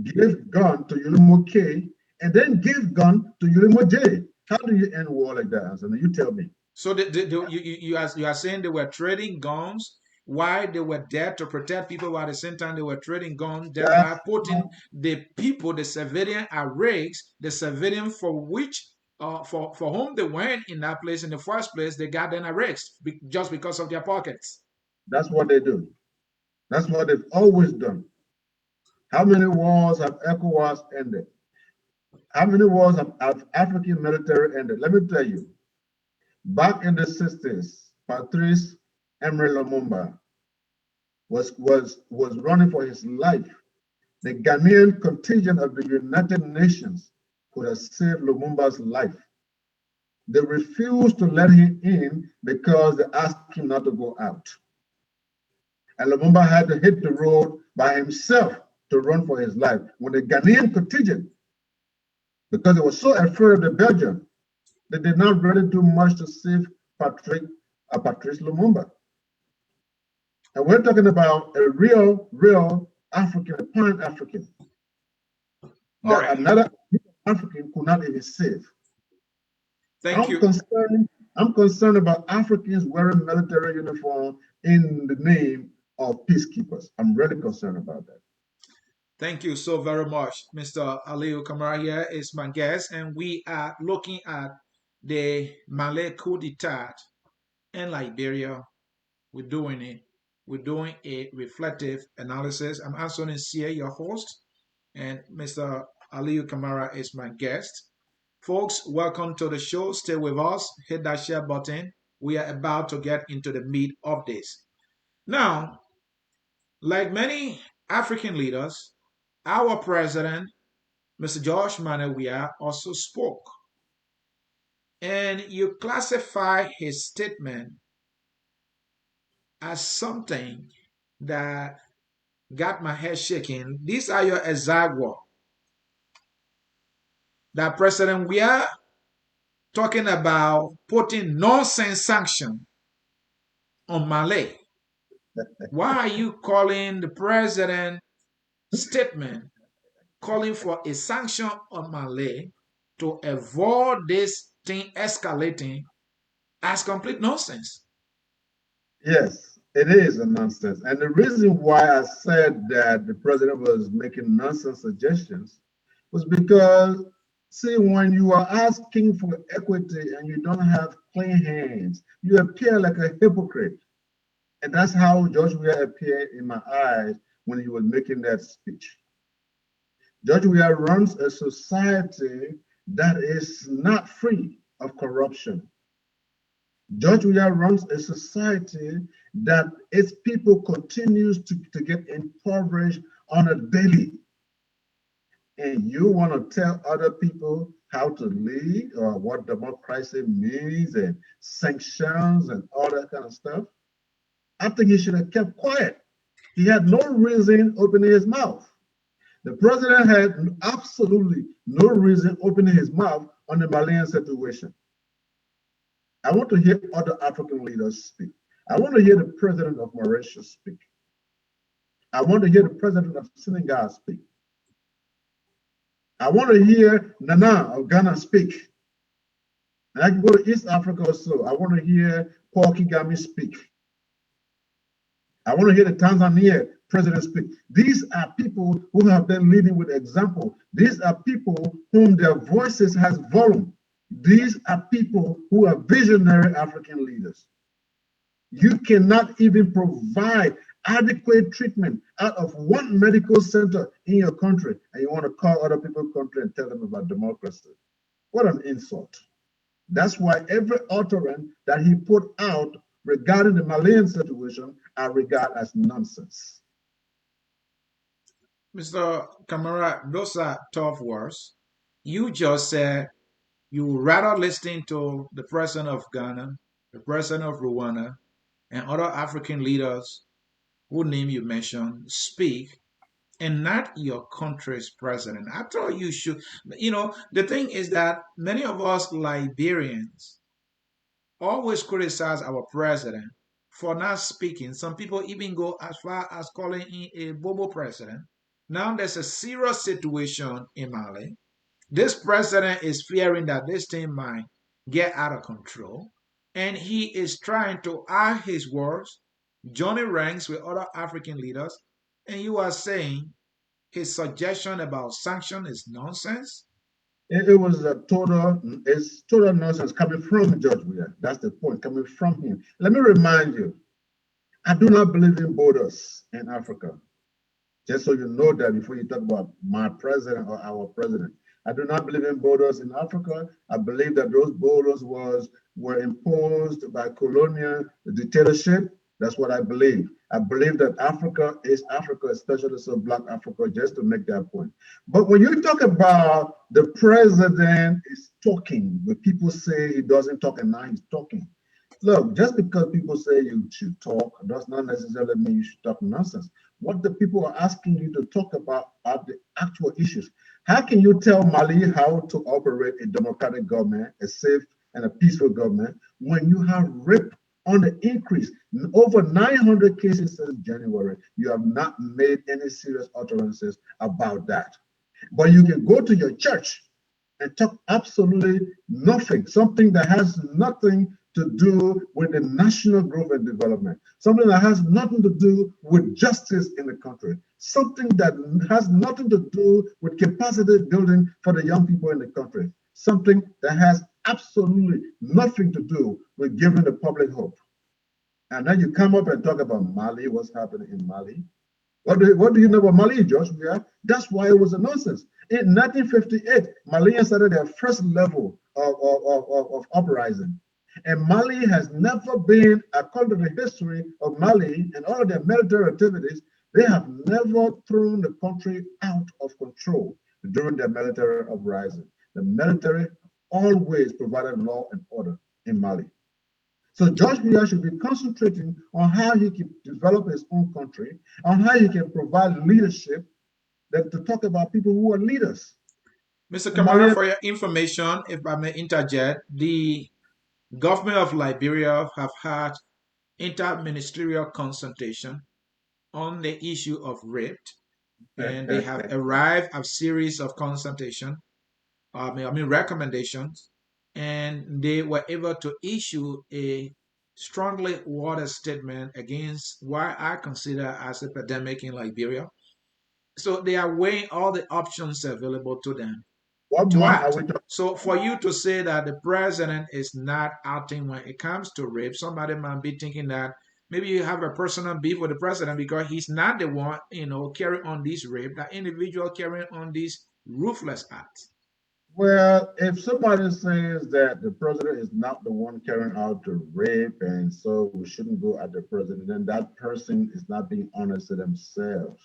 give gun to Ulimo K and then give gun to Ulimo J. How do you end war like that, Anthony? You tell me. So you are saying they were trading guns while they were there to protect people, while at the same time they were trading guns, thereby putting the people, the civilian at risk, the civilian for which for whom they went in that place in the first place, they got them at risk just because of their pockets. That's what they do. That's what they've always done. How many wars have ECOWAS ended? How many wars have African military ended? Let me tell you. Back in the 60s, Patrice Emery Lumumba was running for his life. The Ghanaian contingent of the United Nations could have saved Lumumba's life. They refused to let him in because they asked him not to go out. And Lumumba had to hit the road by himself to run for his life. When the Ghanaian contingent, because they were so afraid of the Belgians, They did not really do much to save Patrice Lumumba. And we're talking about a real African, a Pan-African, that right. another African could not even save. Thank you. I'm concerned about Africans wearing military uniform in the name of peacekeepers. I'm really concerned about that. Thank you so very much. Mr. Alieu Kamara here is my guest, and we are looking at the Malay coup d'etat in Liberia. We're doing it. We're doing a reflective analysis. I'm Anthony Sia, your host, and Mr. Alieu Kamara is my guest. Folks, welcome to the show. Stay with us. Hit that share button. We are about to get into the meat of this. Now, like many African leaders, our president, Mr. George Weah, also spoke. And you classify his statement as something that got my head shaking. These are your exact words. That President Weah talking about putting nonsense sanction on Malay. Why are you calling the president statement calling for a sanction on Malay to avoid this thing escalating as complete nonsense? Yes, it is a nonsense. And the reason why I said that the president was making nonsense suggestions was because, see, when you are asking for equity and you don't have clean hands, you appear like a hypocrite. And that's how George Weah appeared in my eyes when he was making that speech. George Weah runs a society that is not free of corruption. George Weah runs a society that its people continues to get impoverished on a daily. And you want to tell other people how to lead or what democracy means and sanctions and all that kind of stuff? I think he should have kept quiet. He had no reason opening his mouth. The president had absolutely no reason opening his mouth on the Malian situation. I want to hear other African leaders speak. I want to hear the president of Mauritius speak. I want to hear the president of Senegal speak. I want to hear Nana of Ghana speak. And I can go to East Africa also. I want to hear Paul Kagame speak. I want to hear the Tanzania president speak. These are people who have been leading with example. These are people whom their voices has volume. These are people who are visionary African leaders. You cannot even provide adequate treatment out of one medical center in your country, and you want to call other people's country and tell them about democracy. What an insult. That's why every utterance that he put out regarding the Malian situation I regard as nonsense. Mr. Kamara, those are tough words. You just said you would rather listen to the president of Ghana, the president of Rwanda, and other African leaders whose name you mentioned speak, and not your country's president. I thought you should, the thing is that many of us Liberians always criticize our president for not speaking. Some people even go as far as calling him a bobo president. Now there's a serious situation in Mali. This president is fearing that this thing might get out of control, and he is trying to add his words, joining ranks with other African leaders, and you are saying his suggestion about sanction is nonsense? It was it's total nonsense coming from George Weah. That's the point, coming from him. Let me remind you, I do not believe in borders in Africa. Just so you know that before you talk about my president or our president. I do not believe in borders in Africa. I believe that those borders were imposed by colonial dictatorship. That's what I believe. I believe that Africa is Africa, especially so Black Africa, just to make that point. But when you talk about the president is talking, when people say he doesn't talk and now he's talking. Look, just because people say you should talk does not necessarily mean you should talk nonsense. What the people are asking you to talk about are the actual issues. How can you tell Mali how to operate a democratic government, a safe and a peaceful government when you have rape on the increase? Over 900 cases since January. You have not made any serious utterances about that. But you can go to your church and talk absolutely nothing, something that has nothing to do with the national growth and development, something that has nothing to do with justice in the country, something that has nothing to do with capacity building for the young people in the country, something that has absolutely nothing to do with giving the public hope. And then you come up and talk about Mali, what's happening in Mali. What do you know about Mali, Josh? Yeah, that's why it was a nonsense. In 1958, Malians started their first level of uprising. And Mali has never been, according to the history of Mali and all of their military activities, they have never thrown the country out of control during their military uprising. The military always provided law and order in Mali. So George Weah should be concentrating on how he can develop his own country, on how he can provide leadership, than to talk about people who are leaders. Mr. Kamara, for your information, if I may interject, the government of Liberia have had interministerial consultation on the issue of rape, and they have arrived at a series of consultation, recommendations, and they were able to issue a strongly worded statement against what I consider as a pandemic in Liberia. So they are weighing all the options available to them What to month are act. we talking? So for you to say that the president is not acting when it comes to rape, somebody might be thinking that maybe you have a personal beef with the president because he's not the one, carrying on this rape, that individual carrying on these ruthless acts. Well, if somebody says that the president is not the one carrying out the rape and so we shouldn't go at the president, then that person is not being honest to themselves.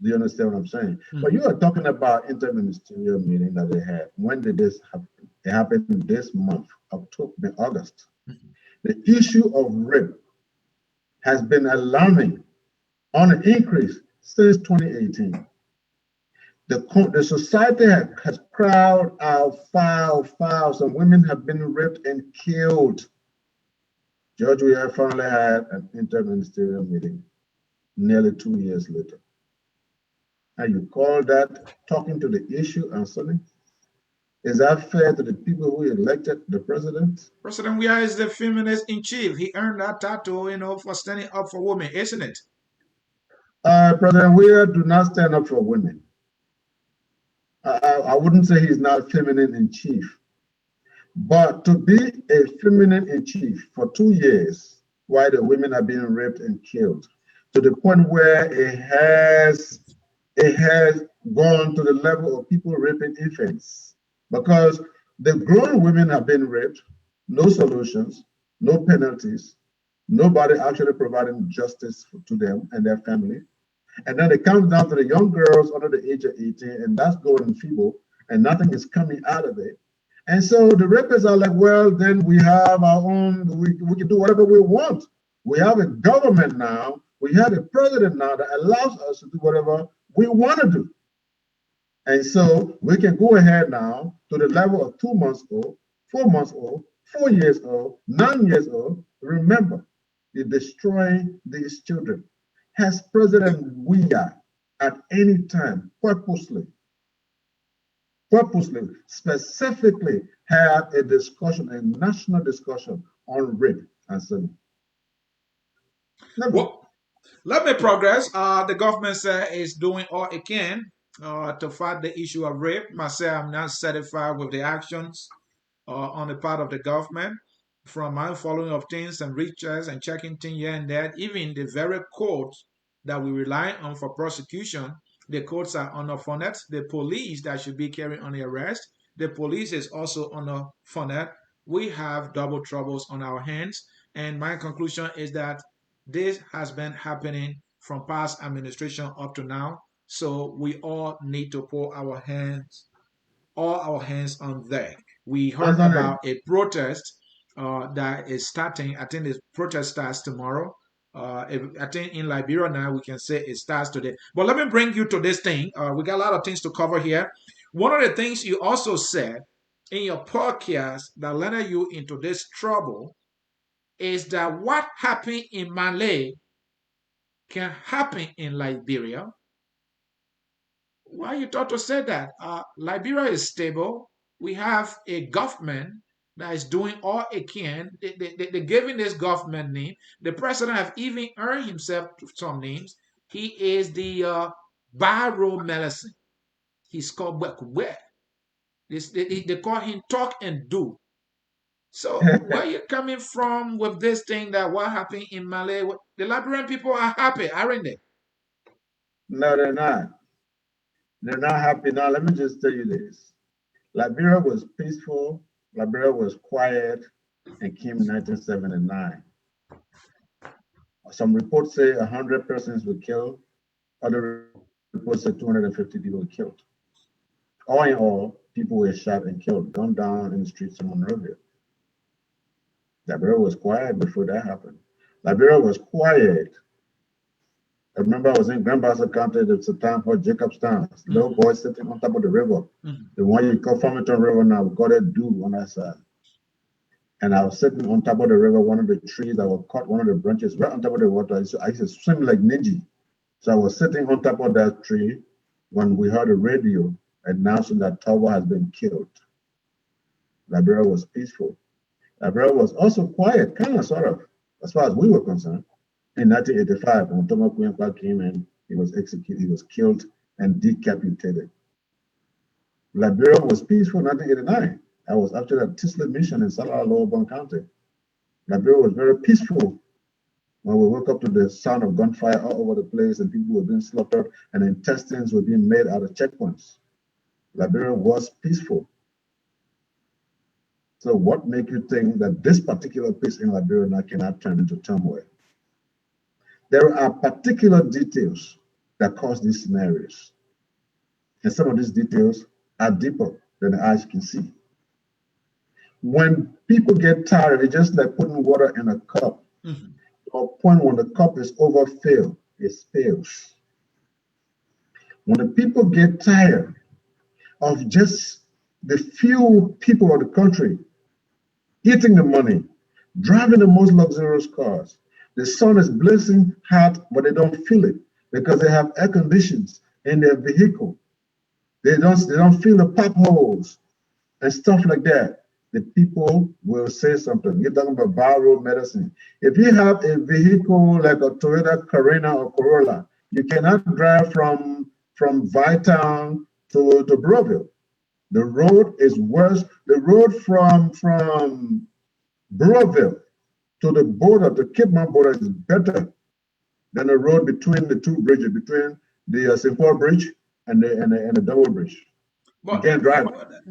Do you understand what I'm saying? But you are talking about interministerial meeting that they had. When did this happen? It happened this month, October, August. The issue of rape has been alarming on an increase since 2018. The society has cried out, foul. Some women have been raped and killed. George, we have finally had an interministerial meeting nearly 2 years later. And you call that talking to the issue and something? Is that fair to the people who elected the president? President Weah is the feminist in chief. He earned that title, for standing up for women, isn't it? President Weah do not stand up for women. I wouldn't say he's not feminine in chief. But to be a feminine in chief for 2 years, while the women are being raped and killed, to the point where it has gone to the level of people raping infants, because the grown women have been raped, no solutions, no penalties, nobody actually providing justice to them and their family. And then it comes down to the young girls under the age of 18, and that's going feeble, and nothing is coming out of it. And so the rapists are like, well, then we have our own, we can do whatever we want. We have a government now, we have a president now that allows us to do whatever we want to do. And so we can go ahead now to the level of 2 months old, 4 months old, 4 years old, 9 years old. Remember, you're destroying these children. Has President Weah at any time purposely, specifically had a discussion, a national discussion on rape and selling? Well, let me progress. The government is doing all it can to fight the issue of rape. Myself, I'm not satisfied with the actions on the part of the government, from my following of things and research and checking things here and there. Even the very courts that we rely on for prosecution, the courts are underfunded. The police that should be carrying on the arrest, the police is also underfunded. We have double troubles on our hands. And my conclusion is that this has been happening from past administration up to now. So we all need to put all our hands on deck. We heard about a protest that is starting. I think the protest starts tomorrow. I think in Liberia now we can say it starts today. But let me bring you to this thing. We got a lot of things to cover here. One of the things you also said in your podcast that landed you into this trouble is that what happened in Mali can happen in Liberia. Why you thought to say that? Liberia is stable. We have a government that is doing all it can. They're giving this government name. The president have even earned himself some names. He is the Barrow Medicine. He's called Bekwe. They call him talk and do. So where you coming from with this thing that what happened in Mali? The Liberian people are happy, aren't they? No, they're not. They're not happy. Now, let me just tell you this. Liberia was peaceful, Liberia was quiet, and came in 1979. Some reports say 100 persons were killed. Other reports say 250 people were killed. All in all, people were shot and killed, gunned down in the streets of Monrovia. Liberia was quiet before that happened. Liberia was quiet. I remember I was in Grand Bassa County. It's a town called Jacobstown. Little boy sitting on top of the river. The one you call Farmington River now, we call it Dew on that side. And I was sitting on top of the river, one of the trees that were cut, one of the branches right on top of the water. I used to swim like ninja. So I was sitting on top of that tree when we heard a radio announcing that Tobo has been killed. Liberia was peaceful. Liberia was also quiet, kind of, sort of, as far as we were concerned. In 1985, when Tomo Kuyempa came in, he was executed, he was killed and decapitated. Liberia was peaceful in 1989. I was actually at Tisla Mission in Salah, Lower Bond County. Liberia was very peaceful when we woke up to the sound of gunfire all over the place and people were being slaughtered and intestines were being made out of checkpoints. Liberia was peaceful. So what makes you think that this particular peace in Liberia now cannot turn into turmoil? There are particular details that cause these scenarios. And some of these details are deeper than the eyes can see. When people get tired, it's just like putting water in a cup. To a point when the cup is overfilled, it spills. When the people get tired of just the few people of the country eating the money, driving the most luxurious cars, the sun is blazing hot, but they don't feel it because they have air conditions in their vehicle. They don't feel the potholes and stuff like that. The people will say something. You're talking about Barrow Medicine. If you have a vehicle like a Toyota Carina or Corolla, you cannot drive from Vytown to Breville. The road is worse. The road from Breville to the border, to Cape Mount border, is better than the road between the two bridges, between the St. Paul Bridge and the double bridge. But you can't drive.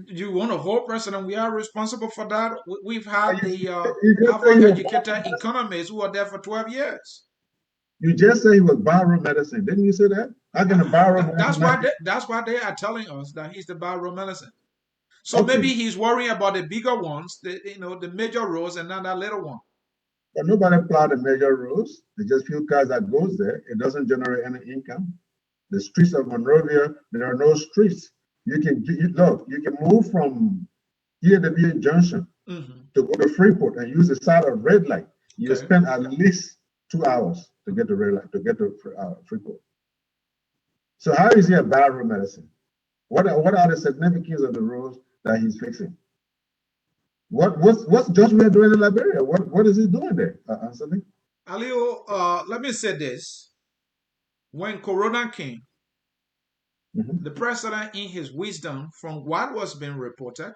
You want to hold President? We are responsible for that. We've had the Harvard-educated economists who were there for 12 years. You just say he was Barrow Medicine, didn't you say that? How can a Barrow? That's why they are telling us that he's the Barrow Medicine. So maybe he's worrying about the bigger ones, the major roads, and not that little one. But nobody plowed the major roads. There's just few cars that goes there. It doesn't generate any income. The streets of Monrovia, there are no streets. You can move from here to be Junction to go to Freeport and use the side of red light. You spend at least 2 hours to get to red light, to get to Freeport. So how is he a Barrow Medicine? What are the significance of the roads that he's fixing? What's Joshua doing in Liberia? What is he doing there, Anthony? Alieu, let me say this. When Corona came, the president, in his wisdom, from what was being reported,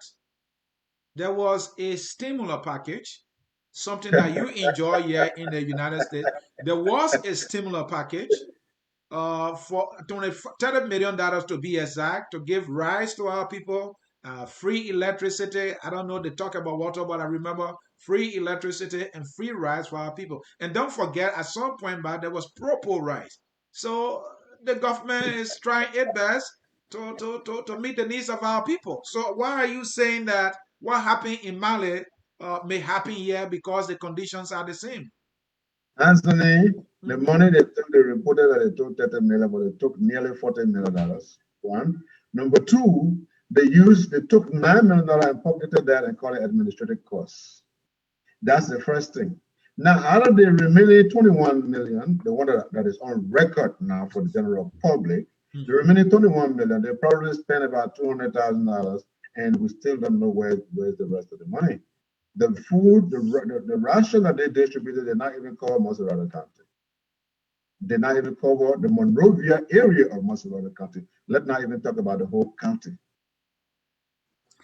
there was a stimulus package, something that you enjoy here in the United States. There was a stimulus package for $30 million to be exact, to give rise to our people, free electricity. I don't know, they talk about water, but I remember free electricity and free rice for our people. And don't forget, at some point back, there was propose rice. So the government is trying its best to meet the needs of our people. So why are you saying that what happened in Mali may happen here because the conditions are the same? Anthony, the money they reported that they took $30 million, but they took nearly $40 million. One. Number two, They took $9 million and pocketed that and called it administrative costs. That's the first thing. Now, out of the remaining 21 million, the one that is on record now for the general public, the remaining 21 million, they probably spent about $200,000, and we still don't know where's the rest of the money. The food, the ration that they distributed, did not even cover Montserrat County. Did not even cover the Monrovia area of Montserrat County. Let's not even talk about the whole county.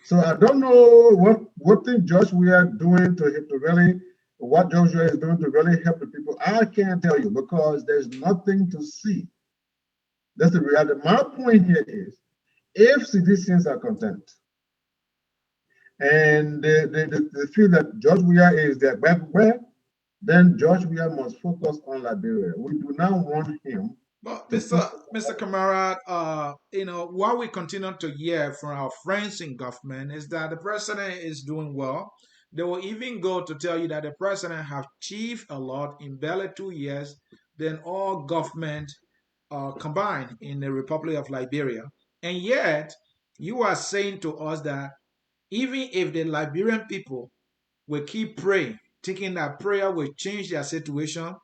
So I don't know what thing Josh we are doing to really, what Joshua is doing to really help the people. I can't tell you because there's nothing to see. That's the reality. My point here is, if citizens are content and they feel that George Weah is their background, then George Weah must focus on Liberia. We do not want him. But Mr. Kamara, what we continue to hear from our friends in government is that the president is doing well. They will even go to tell you that the president have achieved a lot in barely 2 years than all government combined in the Republic of Liberia. And yet, you are saying to us that even if the Liberian people will keep praying, thinking that prayer will change their situation,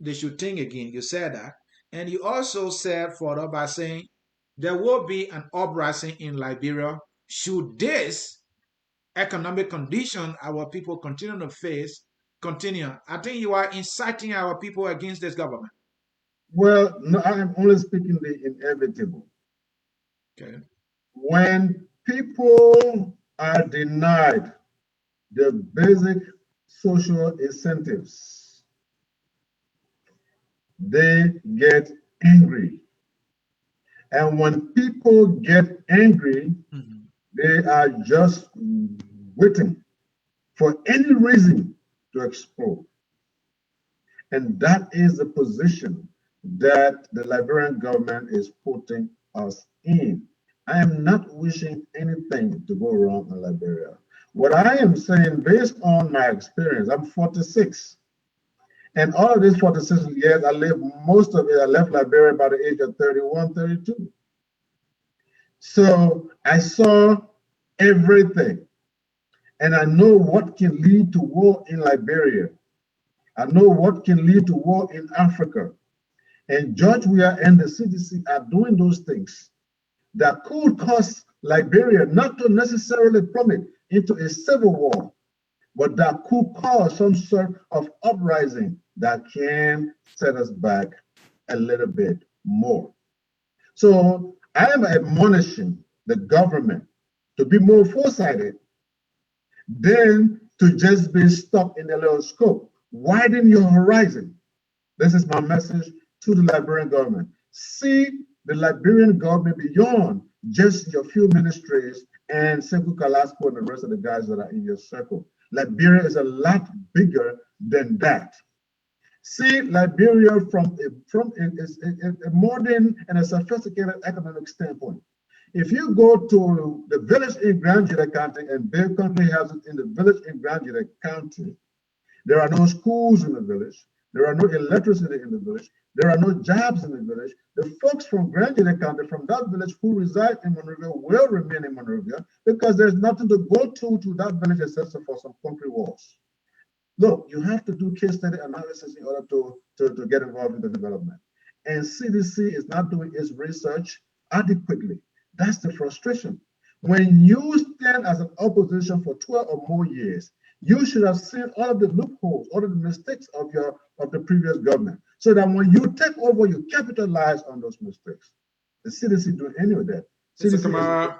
they should think again. You said that. And you also said further by saying there will be an uprising in Liberia should this economic condition our people continue to face continue. I think you are inciting our people against this government. Well, no, I am only speaking the inevitable. Okay. When people are denied the basic social incentives, they get angry. And when people get angry, they are just waiting for any reason to explode. And that is the position that the Liberian government is putting us in. I am not wishing anything to go wrong in Liberia. What I am saying, based on my experience, I'm 46. And all of these 46 years, I left Liberia by the age of 31, 32. So I saw everything. And I know what can lead to war in Liberia. I know what can lead to war in Africa. And George Weah and the CDC are doing those things that could cause Liberia not to necessarily plummet into a civil war, but that could cause some sort of uprising that can set us back a little bit more. So I am admonishing the government to be more foresighted than to just be stuck in a little scope. Widen your horizon. This is my message to the Liberian government. See the Liberian government beyond just your few ministries and Sekou Kalaspo and the rest of the guys that are in your circle. Liberia is a lot bigger than that. See Liberia from a modern and a sophisticated economic standpoint. If you go to the village in Grand Jida County, and Bill Country has it in the village in Grand Jida County, there are no schools in the village. There are no electricity in the village. There are no jobs in the village. The folks from Grand Jida County, from that village who reside in Monrovia, will remain in Monrovia because there's nothing to go to that village except for some concrete walls. Look, you have to do case study analysis in order to get involved in the development. And CDC is not doing its research adequately. That's the frustration. When you stand as an opposition for 12 or more years, you should have seen all of the loopholes, all of the mistakes of the previous government, so that when you take over, you capitalize on those mistakes. The CDC doing any of that. CDC Kamara,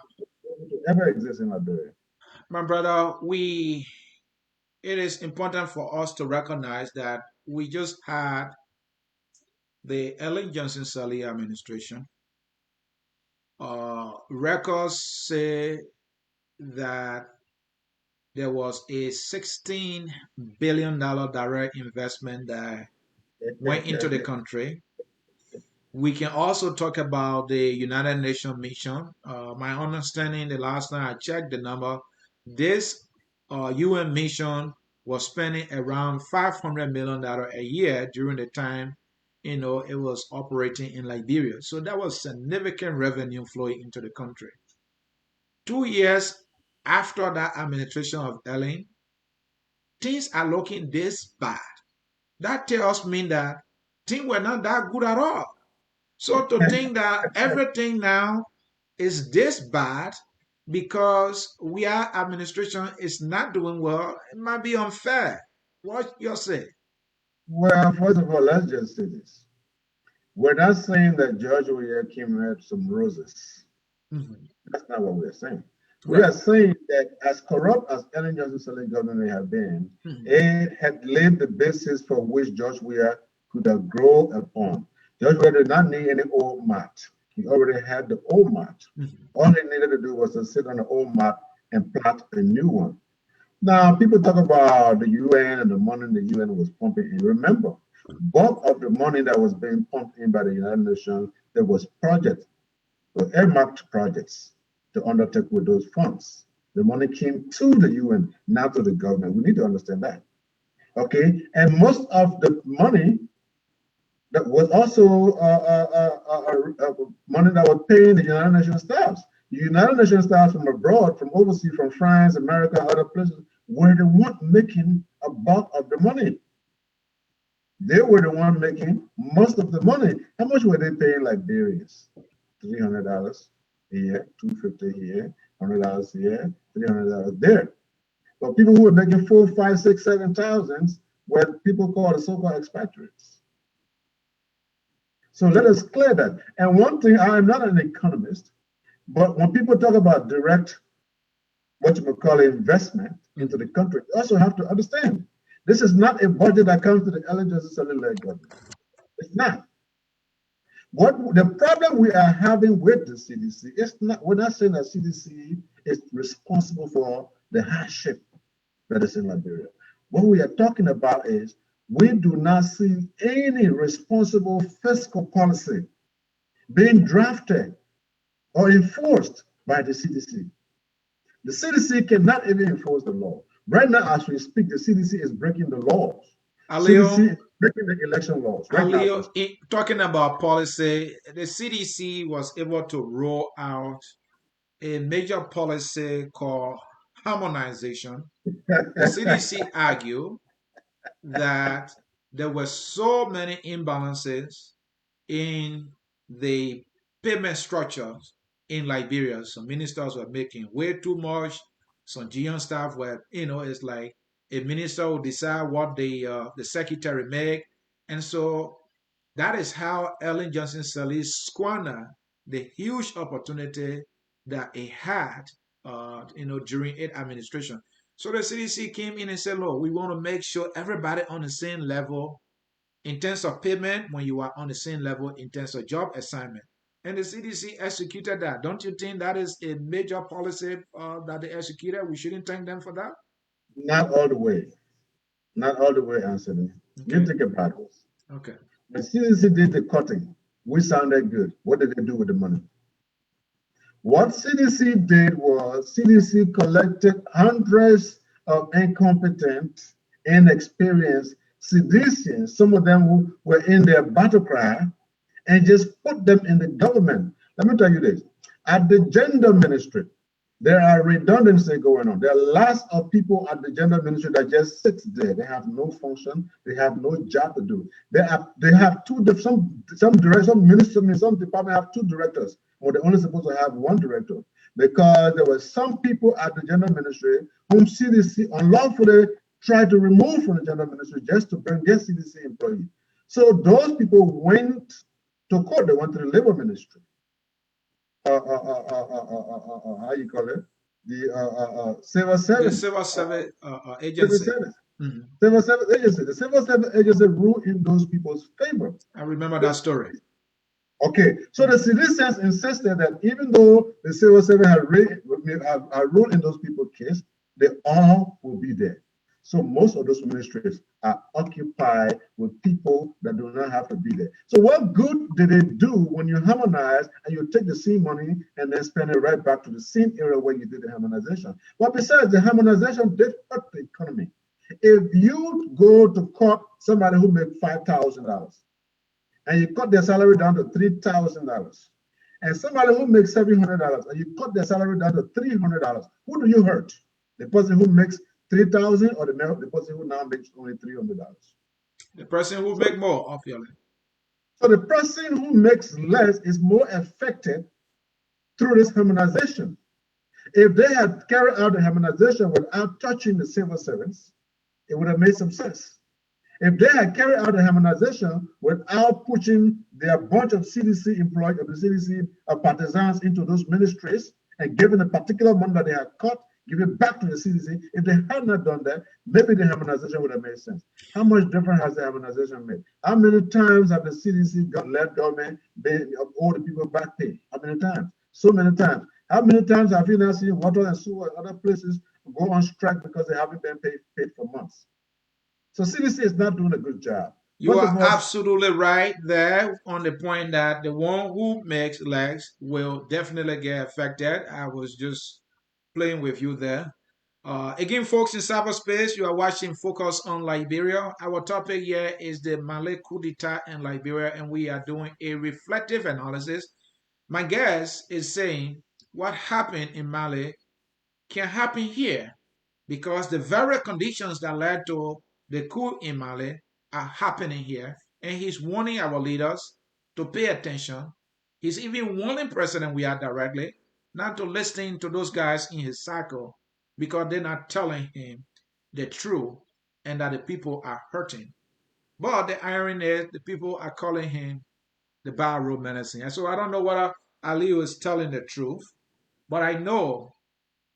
ever exist in Liberia. My brother, it is important for us to recognize that we just had the Ellen Johnson Sirleaf administration. Records say that there was a $16 billion direct investment that went into the country. We can also talk about the United Nations mission. My understanding, the last time I checked the number, this UN mission was spending around $500 million a year during the time it was operating in Liberia. So that was significant revenue flowing into the country. 2 years after that administration of Ellen, things are looking this bad. That tells me that things were not that good at all. So to think that everything now is this bad because our administration is not doing well, it might be unfair. What you say? Well, first of all, let's just say this. We're not saying that George Weah came out some roses. That's not what we're saying. We are saying that as corrupt as Ellen Johnson Sirleaf government may have been, it had laid the basis for which George Weah could have grown upon. George Weah did not need any old mat. He already had the old mat. All he needed to do was to sit on the old mat and plant a new one. Now, people talk about the UN and the money the UN was pumping in. Remember, bulk of the money that was being pumped in by the United Nations, there was projects, earmarked projects to undertake with those funds. The money came to the UN, not to the government. We need to understand that. Okay, and most of the money that was also money that was paying the United Nations staffs. The United Nations staffs from abroad, from overseas, from France, America, other places, were the one making a bulk of the money. They were the one making most of the money. How much were they paying Liberians? $300 here, $250 here, $100 here, $300 there. But people who were making 4, 5, 6, 7,000 were people called the so-called expatriates. So let us clear that. And one thing, I am not an economist, but when people talk about direct, what you would call investment into the country, you also have to understand, this is not a budget that comes to the Ellen Johnson Sirleaf government. It's not. What the problem we are having with the CDC is not, we're not saying that CDC is responsible for the hardship that is in Liberia. What we are talking about is we do not see any responsible fiscal policy being drafted or enforced by the CDC. The CDC cannot even enforce the law. Right now, as we speak, the CDC is breaking the laws. Alieu, CDC is breaking the election laws. Alieu, talking about policy, the CDC was able to roll out a major policy called harmonization. The CDC argued that there were so many imbalances in the payment structures in Liberia. Some ministers were making way too much. Some GM staff were, it's like a minister will decide what the secretary make, and so that is how Ellen Johnson Sirleaf squandered the huge opportunity that he had, during its administration. So the CDC came in and said, "Look, we want to make sure everybody on the same level in terms of payment when you are on the same level in terms of job assignment." And the CDC executed that. Don't you think that is a major policy that they executed? We shouldn't thank them for that? Not all the way. Not all the way, Anthony. Okay. You think about this. Okay. The CDC did the cutting. We sounded good. What did they do with the money? What CDC did was CDC collected hundreds of incompetent, inexperienced CDCians, some of them who were in their battle cry, and just put them in the government. Let me tell you this. At the gender ministry, there are redundancy going on. There are lots of people at the gender ministry that just sits there. They have no function. They have no job to do. They have some ministries, some department have two directors, or they're only supposed to have one director, because there were some people at the gender ministry whom CDC unlawfully tried to remove from the gender ministry just to get CDC employees. So those people went to court. They went to the labor ministry. How you call it? The civil service. The civil service agency. Civil service. Civil service agency. The civil service agency ruled in those people's favor. I remember that story. Okay, so the citizens insisted that even though the civil service have ruled in those people's case, they all will be there. So most of those ministries are occupied with people that do not have to be there. So what good did it do when you harmonize and you take the same money and then spend it right back to the same area where you did the harmonization? But besides, the harmonization did hurt the economy. If you go to cut somebody who made $5,000 and you cut their salary down to $3,000, and somebody who makes $700 and you cut their salary down to $300, who do you hurt? The person who makes $3,000 or the person who now makes only $300? The person who make more, obviously. So the person who makes less is more affected through this harmonization. If they had carried out the harmonization without touching the civil servants, it would have made some sense. If they had carried out the harmonization without pushing their bunch of CDC employees, of the CDC partisans into those ministries and giving a particular money that they had cut, give it back to the CDC, if they had not done that, maybe the harmonization would have made sense. How much difference has the harmonization made? How many times have the CDC led government owe the people back pay? How many times? So many times. How many times have you now seen water and sewer and other places go on strike because they haven't been paid for months? So CDC is not doing a good job. You are absolutely right there on the point that the one who makes less will definitely get affected. I was just playing with you there. Again, folks in cyberspace, you are watching Focus on Liberia. Our topic here is the Malay coup d'etat in Liberia, and we are doing a reflective analysis. My guest is saying what happened in Mali can happen here because the very conditions that led to the coup in Mali are happening here. And he's warning our leaders to pay attention. He's even warning President we are directly not to listen to those guys in his circle because they're not telling him the truth and that the people are hurting. But the irony is the people are calling him the barroom menacing. And so I don't know whether Alieu is telling the truth, but I know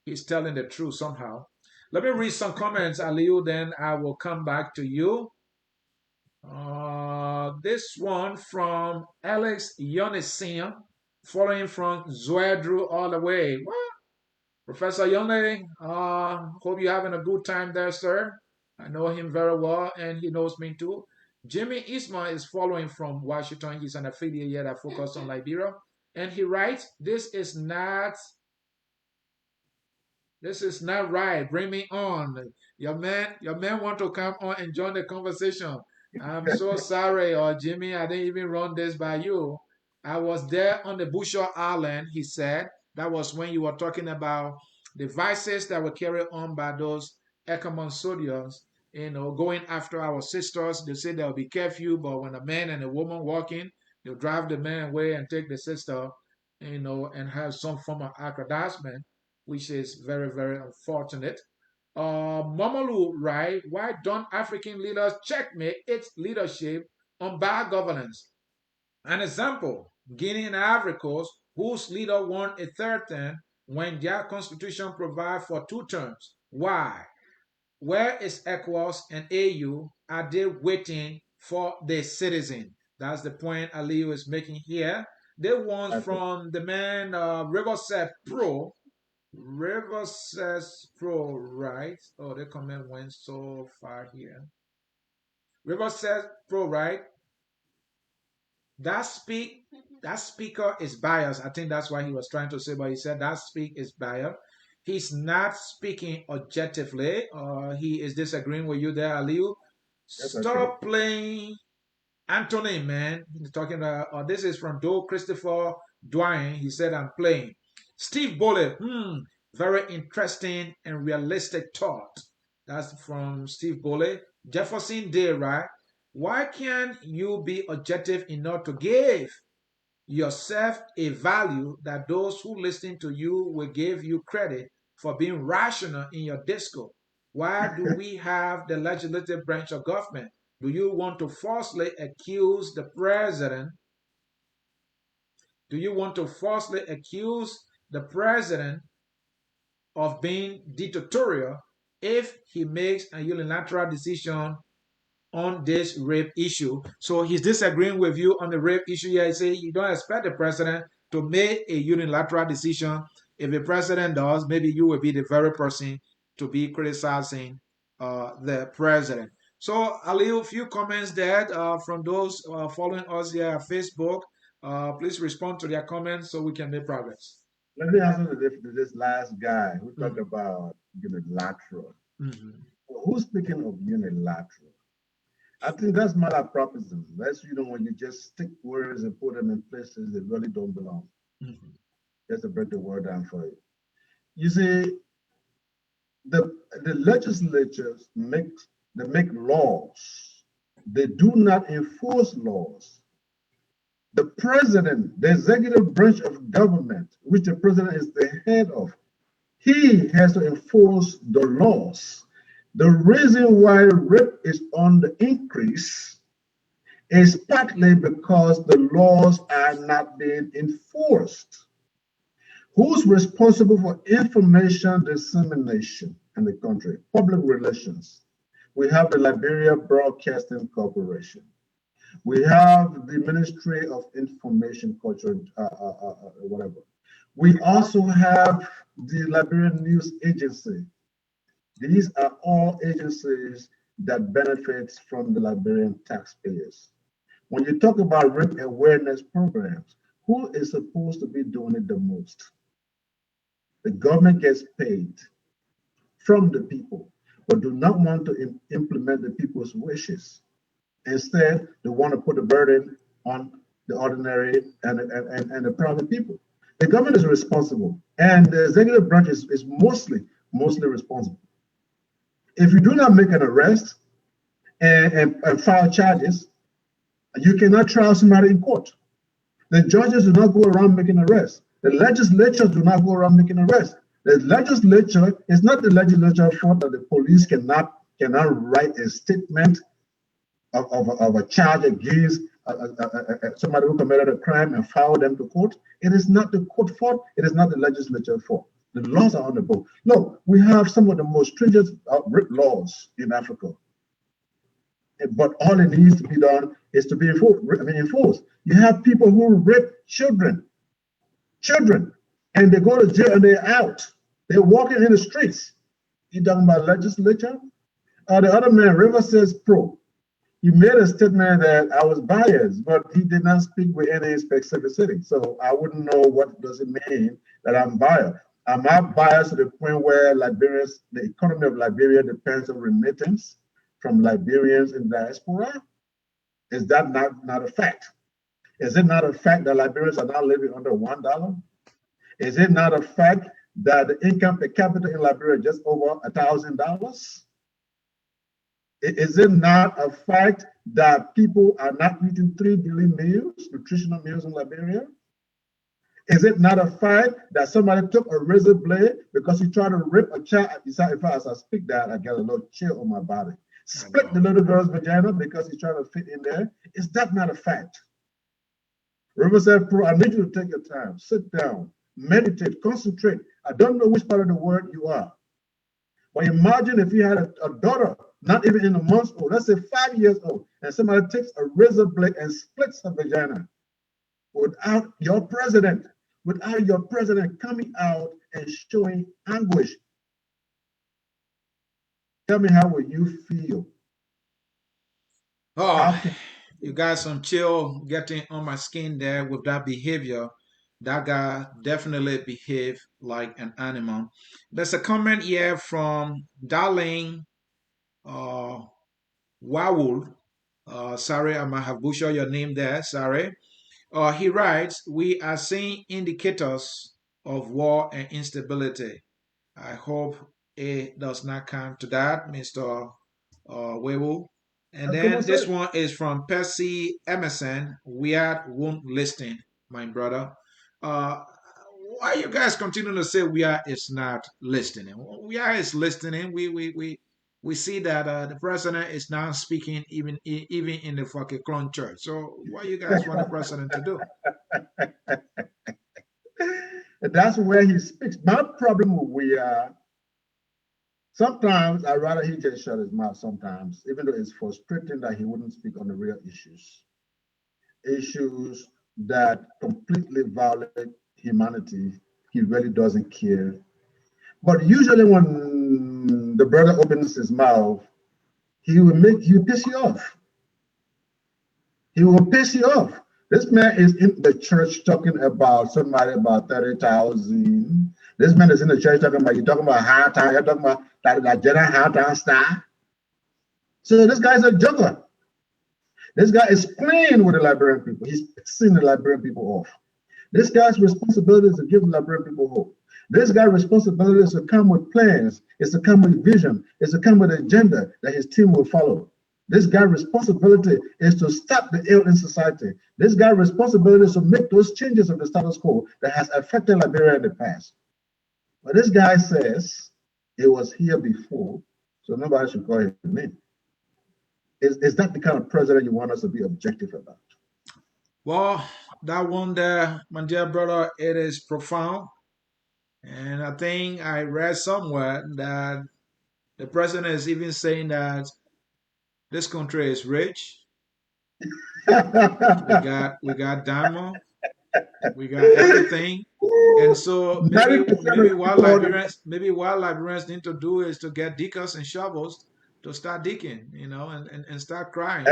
he's telling the truth somehow. Let me read some comments, Alieu, then I will come back to you. This one from Alex Yonisian, following from Zoedru all the way. What? Professor Yone, hope you're having a good time there, sir. I know him very well, and he knows me too. Jimmy Isma is following from Washington. He's an affiliate here that focuses on Liberia. And he writes, this is not right. Bring me on. Your man want to come on and join the conversation. I'm so sorry, Jimmy, I didn't even run this by you. I was there on the Bushel Island, he said. That was when you were talking about the vices that were carried on by those Ecomon soldiers, going after our sisters. They say there'll be curfew, but when a man and a woman walking, they'll drive the man away and take the sister, and have some form of aggrandizement, which is very, very unfortunate. Momalu, right? Why don't African leaders checkmate its leadership on bad governance? An example, Guinea and Ivory Coast, whose leader won a third term when their constitution provides for 2 terms. Why? Where is ECOWAS and AU? Are they waiting for the citizen? That's the point Aliyu is making here. They want from the man Riverset Pro. Riverset Pro, right? Oh, the comment went so far here. Riverset Pro, right? That speaker is biased. I think that's what he was trying to say, but he said that speak is biased. He's not speaking objectively. He is disagreeing with you there, Aliu. Stop playing Anthony, man. He's talking about, this is from Joe Christopher Dwayne. He said, I'm playing. Steve Bullet, very interesting and realistic thought. That's from Steve Bullet. Jefferson Day, right? Why can't you be objective enough to give yourself a value that those who listen to you will give you credit for being rational in your discourse? Why do we have the legislative branch of government? Do you want to falsely accuse the president? Do you want to falsely accuse the president of being dictatorial if he makes a unilateral decision on this rape issue? So he's disagreeing with you on the rape issue here. He says you don't expect the president to make a unilateral decision. If the president does, maybe you will be the very person to be criticizing the president. So Aliu, a few comments there from those following us here at Facebook. Please respond to their comments so we can make progress. Let me answer this last guy who talked about unilateral. Who's speaking of unilateral? I think that's malapropism. That's when you just stick words and put them in places that really don't belong. Just to break the word down for you. You see, the legislatures make laws. They do not enforce laws. The president, the executive branch of government, which the president is the head of, he has to enforce the laws. The reason why rape is on the increase is partly because the laws are not being enforced. Who's responsible for information dissemination in the country? Public relations. We have the Liberia Broadcasting Corporation. We have the Ministry of Information, Culture, whatever. We also have the Liberian News Agency. These are all agencies that benefit from the Liberian taxpayers. When you talk about rape awareness programs, who is supposed to be doing it the most? The government gets paid from the people, but do not want to implement the people's wishes. Instead, they want to put the burden on the ordinary and the private people. The government is responsible, and the executive branch is mostly responsible. If you do not make an arrest and file charges, you cannot trial somebody in court. The judges do not go around making arrests. The legislatures do not go around making arrests. The legislature is not the legislature's fault that the police cannot write a statement of a charge against somebody who committed a crime and file them to court. It is not the court fault. It is not the legislature's fault. The laws are on the book. No, we have some of the most stringent laws in Africa. But all it needs to be done is to be enforced. You have people who rape children, and they go to jail and they're out. They're walking in the streets. You talking about legislature? The other man, River says pro. He made a statement that I was biased, but he did not speak with any specificity. So I wouldn't know what does it mean that I'm biased. Am I biased to the point where the economy of Liberia depends on remittance from Liberians in diaspora? Is that not a fact? Is it not a fact that Liberians are now living under $1? Is it not a fact that the income per capita in Liberia is just over $1,000? Is it not a fact that people are not eating 3 billion meals, nutritional meals in Liberia? Is it not a fact that somebody took a razor blade because he tried to rip a child? If as I speak that, I get a little chill on my body. Split the little girl's vagina because he's trying to fit in there. Is that not a fact? River said, Pro, I need you to take your time, sit down, meditate, concentrate. I don't know which part of the world you are. But imagine if you had a daughter, not even in a month old, let's say 5 years old, and somebody takes a razor blade and splits her vagina without your president coming out and showing anguish. Tell me, how will you feel? Oh, you got some chill getting on my skin there with that behavior. That guy definitely behaved like an animal. There's a comment here from Darling Wawul. Sorry, I might have butchered your name there. Sorry. He writes, we are seeing indicators of war and instability. I hope it does not come to that, Mr. Wewell. And then this one is from Percy Emerson. We won't listen, my brother. Uh, why you guys continue to say we are is not listening? We are is listening. We see that the president is now speaking even in the fucking clone church. So what you guys want the president to do? That's where he speaks. My problem with we are, sometimes I'd rather he just shut his mouth sometimes, even though it's frustrating that he wouldn't speak on the real issues. Issues that completely violate humanity. He really doesn't care. But usually when the brother opens his mouth, he will piss you off. He will piss you off. This man is in the church talking about somebody about 30,000. This man is in the church talking about high time, you're talking about that general high time star. So this guy's a juggler. This guy is playing with the Liberian people. He's pissing the Liberian people off. This guy's responsibility is to give the Liberian people hope. This guy's responsibility is to come with plans, is to come with vision, is to come with an agenda that his team will follow. This guy's responsibility is to stop the ill in society. This guy's responsibility is to make those changes of the status quo that has affected Liberia in the past. But this guy says it was here before, so nobody should call him name. Is that the kind of president you want us to be objective about? Well, that one there, my dear brother, it is profound. And I think I read somewhere that the president is even saying that this country is rich. we got diamond, we got everything. And so maybe what Liberians need to do is to get diggers and shovels to start digging, you know, and start crying.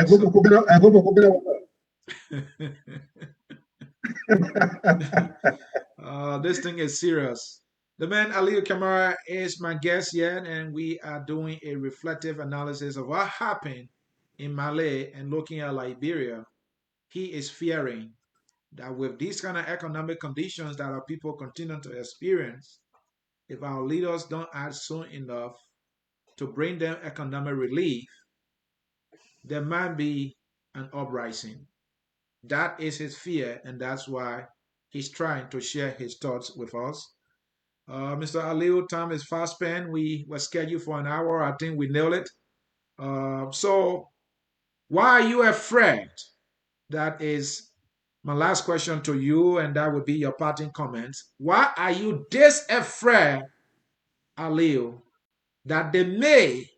This thing is serious. The man Alieu Kamara is my guest yet, and we are doing a reflective analysis of what happened in Mali and looking at Liberia. He is fearing that with these kind of economic conditions that our people continue to experience, if our leaders don't act soon enough to bring them economic relief, there might be an uprising. That is his fear, and that's why he's trying to share his thoughts with us. Mr. Alieu, time is fast spent. We were scheduled for an hour. I think we nailed it. So, why are you afraid? That is my last question to you, and that would be your parting comments. Why are you this afraid, Alieu, that there may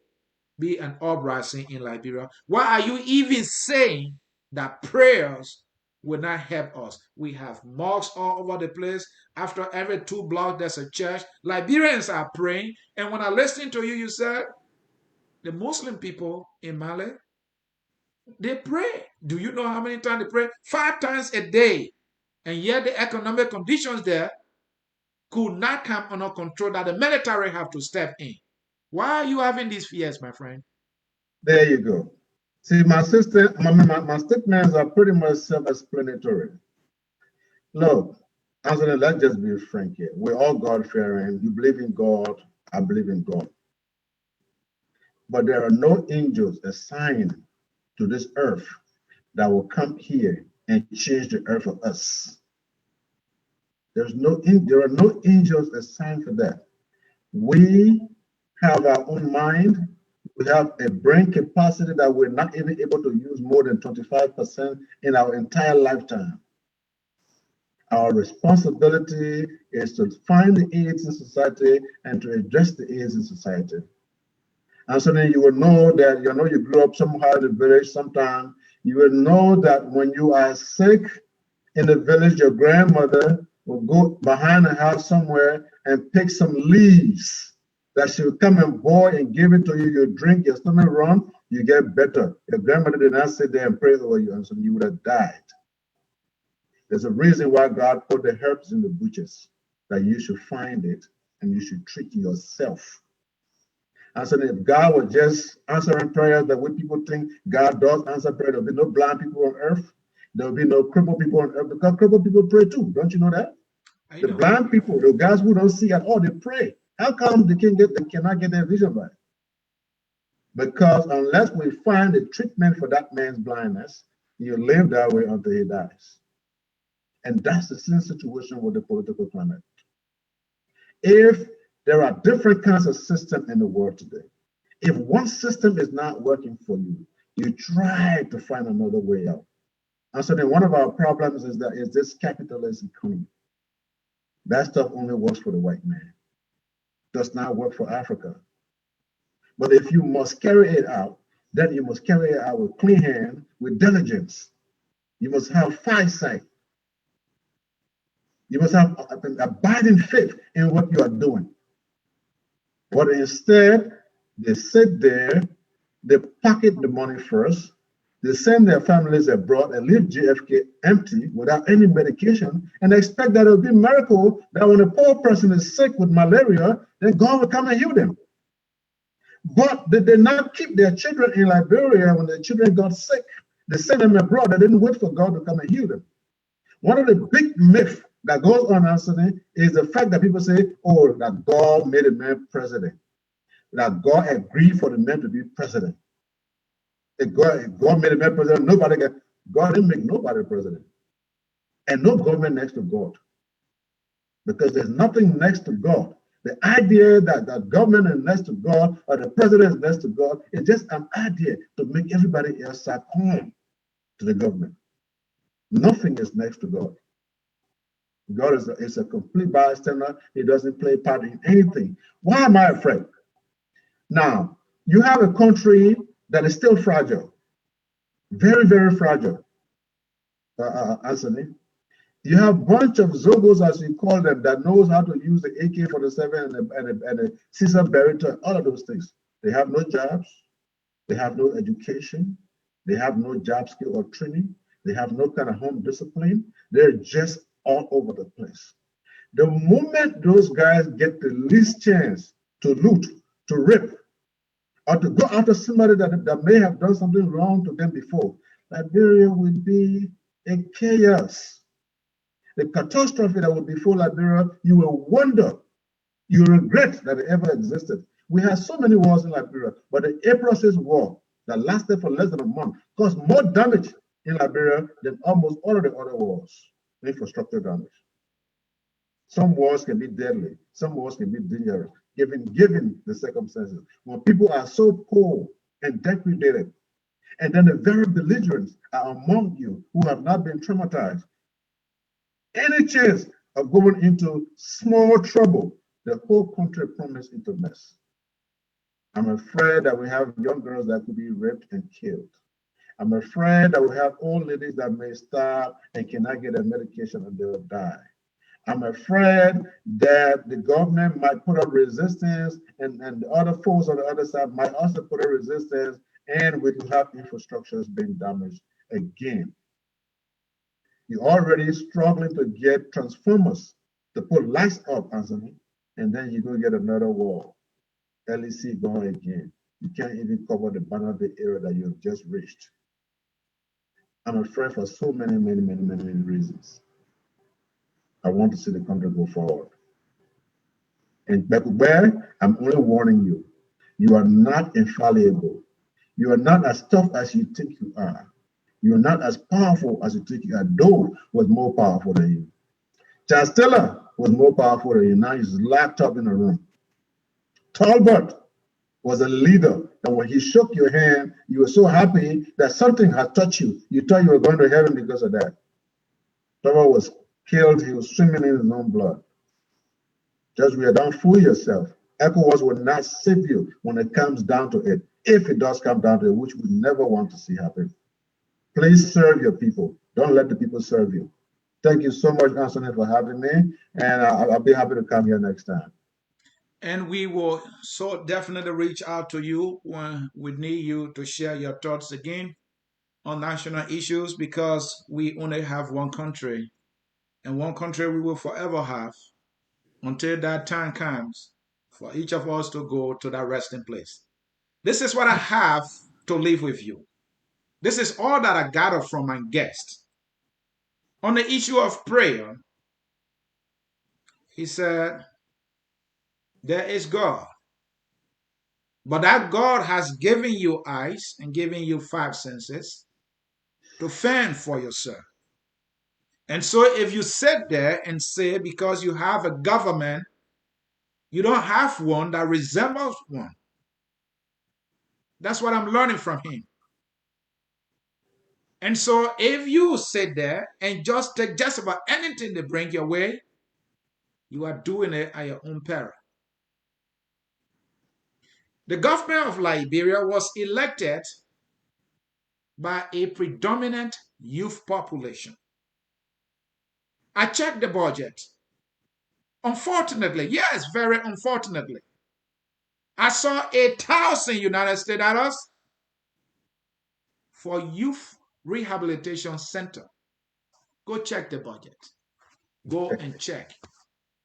be an uprising in Liberia? Why are you even saying that prayers will not help us? We have mosques all over the place. After every 2 blocks, there's a church. Liberians are praying. And when I listened to you, you said the Muslim people in Mali, they pray. Do you know how many times they pray? 5 times a day. And yet the economic conditions there could not come under control, that the military have to step in. Why are you having these fears, my friend? There you go. See, my statements are pretty much self-explanatory. Look, Anthony, let's just be frank here. We're all God-fearing. You believe in God, I believe in God. But there are no angels assigned to this earth that will come here and change the earth for us. There are no angels assigned for that. We have our own mind. We have a brain capacity that we're not even able to use more than 25% in our entire lifetime. Our responsibility is to find the AIDS in society and to address the AIDS in society. And so then you will know that, you grew up somehow in the village sometime. You will know that when you are sick in the village, your grandmother will go behind the house somewhere and pick some leaves that she will come and boil and give it to you. You drink, your stomach run, you get better. Your grandmother did not sit there and pray over you, and so you would have died. There's a reason why God put the herbs in the bushes, that you should find it and you should treat yourself. And so if God was just answering prayers the way people think God does answer prayer, there'll be no blind people on earth. There'll be no crippled people on earth, because crippled people pray too. Don't you know that? The blind people, the guys who don't see at all, they pray. How come they cannot get their vision right? Because unless we find a treatment for that man's blindness, he'll live that way until he dies. And that's the same situation with the political climate. If there are different kinds of systems in the world today, if one system is not working for you, you try to find another way out. And so then one of our problems is this capitalist economy. That stuff only works for the white man. Does not work for Africa. But if you must carry it out, then you must carry it out with clean hand, with diligence. You must have foresight. You must have an abiding faith in what you are doing. But instead, they sit there, they pocket the money first, they send their families abroad and leave JFK empty without any medication, and expect that it will be a miracle that when a poor person is sick with malaria, then God will come and heal them. But they did not keep their children in Liberia when their children got sick. They sent them abroad. They didn't wait for God to come and heal them. One of the big myths that goes on, Anthony, is the fact that people say, oh, that God made a man president, that God agreed for the man to be president. If God made a man president, God didn't make nobody president. And no government next to God. Because there's nothing next to God. The idea that the government is next to God or the president is next to God is just an idea to make everybody else succumb to the government. Nothing is next to God. God is a complete bystander. He doesn't play part in anything. Why am I afraid? Now, you have a country that is still fragile, very, very fragile, Anthony. You have a bunch of Zogos, as you call them, that knows how to use the AK-47 and a Caesar Beretta, all of those things. They have no jobs. They have no education. They have no job skill or training. They have no kind of home discipline. They're just all over the place. The moment those guys get the least chance to loot, to rip, or to go after somebody that may have done something wrong to them before, Liberia will be a chaos. The catastrophe that will befall Liberia, you will wonder, you regret that it ever existed. We had so many wars in Liberia, but the April 6th war that lasted for less than a month caused more damage in Liberia than almost all of the other wars, infrastructure damage. Some wars can be deadly, some wars can be dangerous, given the circumstances. When people are so poor and degraded, and then the very belligerents are among you who have not been traumatized, any chance of going into small trouble, the whole country plumets into mess. I'm afraid that we have young girls that could be raped and killed. I'm afraid that we have old ladies that may starve and cannot get their medication and they'll die. I'm afraid that the government might put up resistance and the other folks on the other side might also put up resistance, and we will have infrastructures being damaged again. You're already struggling to get transformers to put lights up, Anthony, and then you go get another wall. LEC going again. You can't even cover the boundary area that you've just reached. I'm afraid for so many reasons. I want to see the country go forward. And Bekubere, I'm only warning you. You are not infallible. You are not as tough as you think you are. You're not as powerful as you think you are. Doe was more powerful than you. Charles Taylor was more powerful than you. Now he's locked up in a room. Talbot was a leader, and when he shook your hand, you were so happy that something had touched you. You thought you were going to heaven because of that. Talbot was killed. He was swimming in his own blood. Just don't fool yourself. ECOWAS will not save you when it comes down to it. If it does come down to it, which we never want to see happen. Please serve your people. Don't let the people serve you. Thank you so much, Anthony, for having me. And I'll be happy to come here next time. And we will so definitely reach out to you when we need you to share your thoughts again on national issues, because we only have one country, and one country we will forever have until that time comes for each of us to go to that resting place. This is what I have to leave with you. This is all that I gathered from my guest. On the issue of prayer, he said, there is God. But that God has given you eyes and given you five senses to fend for yourself. And so if you sit there and say because you have a government, you don't have one that resembles one. That's what I'm learning from him. And so if you sit there and just take just about anything they bring your way, you are doing it at your own peril. The government of Liberia was elected by a predominant youth population. I checked the budget. Unfortunately, yes, very unfortunately, I saw 1,000 United States dollars for youth rehabilitation center. Go check the budget. Go and check.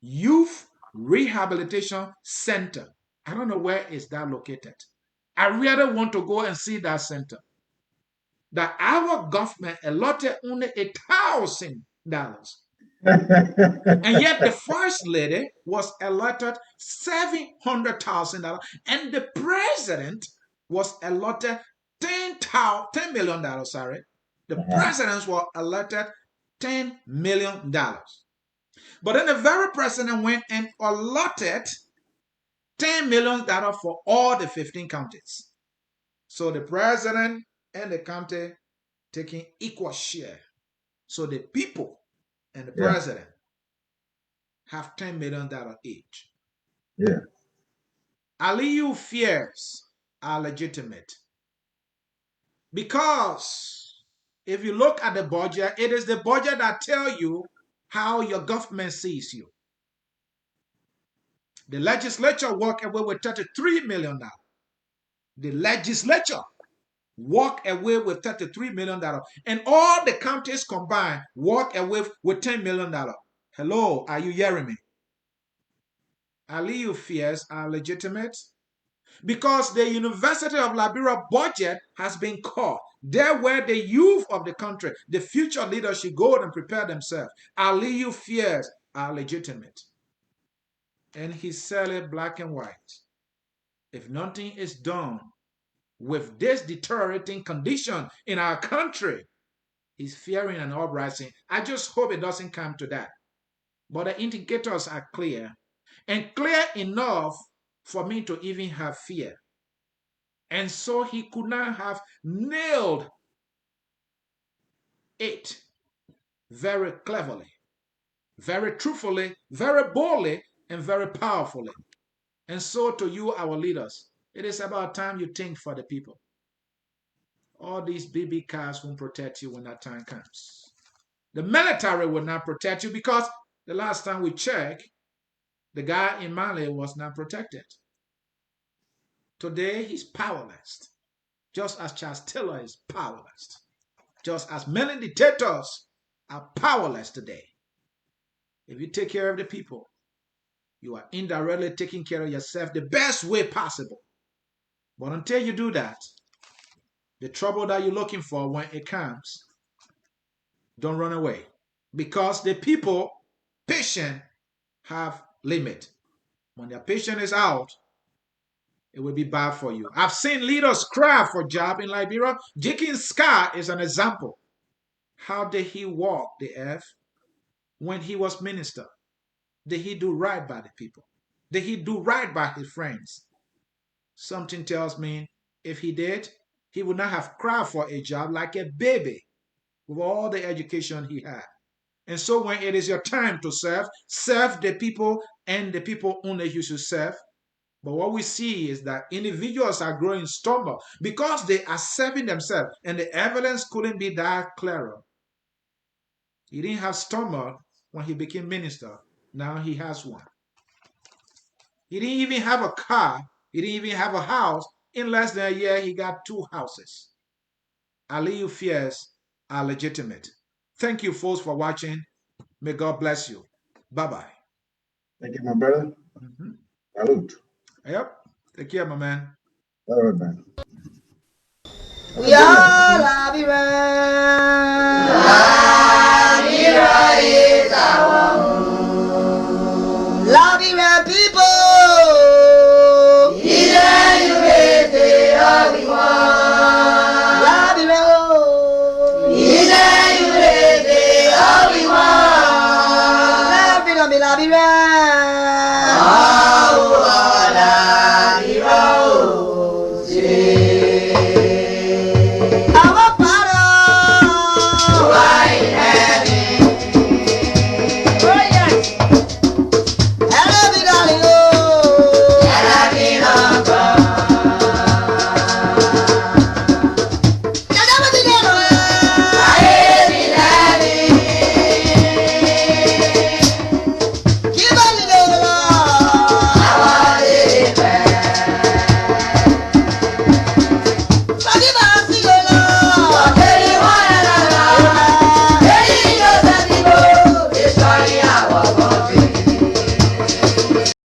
Youth rehabilitation center. I don't know where is that located. I really want to go and see that center. That our government allotted only $1,000 And yet the first lady was elected $700,000, and the president was elected $10 million. Sorry, the presidents were elected $10 million. But then the very president went and allotted $10 million for all the 15 counties. So the president and the county taking equal share. So the people and the president have $10 million each. Yeah. Alieu fears are legitimate because if you look at the budget, it is the budget that tells you how your government sees you. The legislature walked away with $33 million. The legislature walked away with $33 million. And all the counties combined walked away with $10 million. Hello, are you hearing me? Alieu fears are legitimate because the University of Liberia budget has been cut. There where the youth of the country, the future leaders should go and prepare themselves. Alieu fears are legitimate. And he said it black and white. If nothing is done with this deteriorating condition in our country, he's fearing an uprising. I just hope it doesn't come to that. But the indicators are clear, and clear enough for me to even have fear. And so he could not have nailed it very cleverly, very truthfully, very boldly, and very powerfully. And so to you, our leaders, it is about time you think for the people. All these BB cars won't protect you when that time comes. The military will not protect you because the last time we checked, the guy in Mali was not protected. Today, he's powerless, just as Charles Taylor is powerless, just as many dictators are powerless today. If you take care of the people, you are indirectly taking care of yourself the best way possible. But until you do that, the trouble that you're looking for when it comes, don't run away. Because the people, patient, have limit. When their patience is out, it will be bad for you. I've seen leaders cry for job in Liberia. Jenkins Scott is an example. How did he walk the earth when he was minister? Did he do right by the people? Did he do right by his friends? Something tells me if he did, he would not have cried for a job like a baby with all the education he had. And so when it is your time to serve, serve the people and the people only you should serve. But what we see is that individuals are growing stronger because they are serving themselves, and the evidence couldn't be that clearer. He didn't have stomach when he became minister. Now he has one. He didn't even have a car. He didn't even have a house. In less than a year, he got 2 houses. Alieu fears are legitimate. Thank you, folks, for watching. May God bless you. Bye-bye. Thank you, my brother. Salute. Yep. Take care, my man. All right, man. We are Liberia.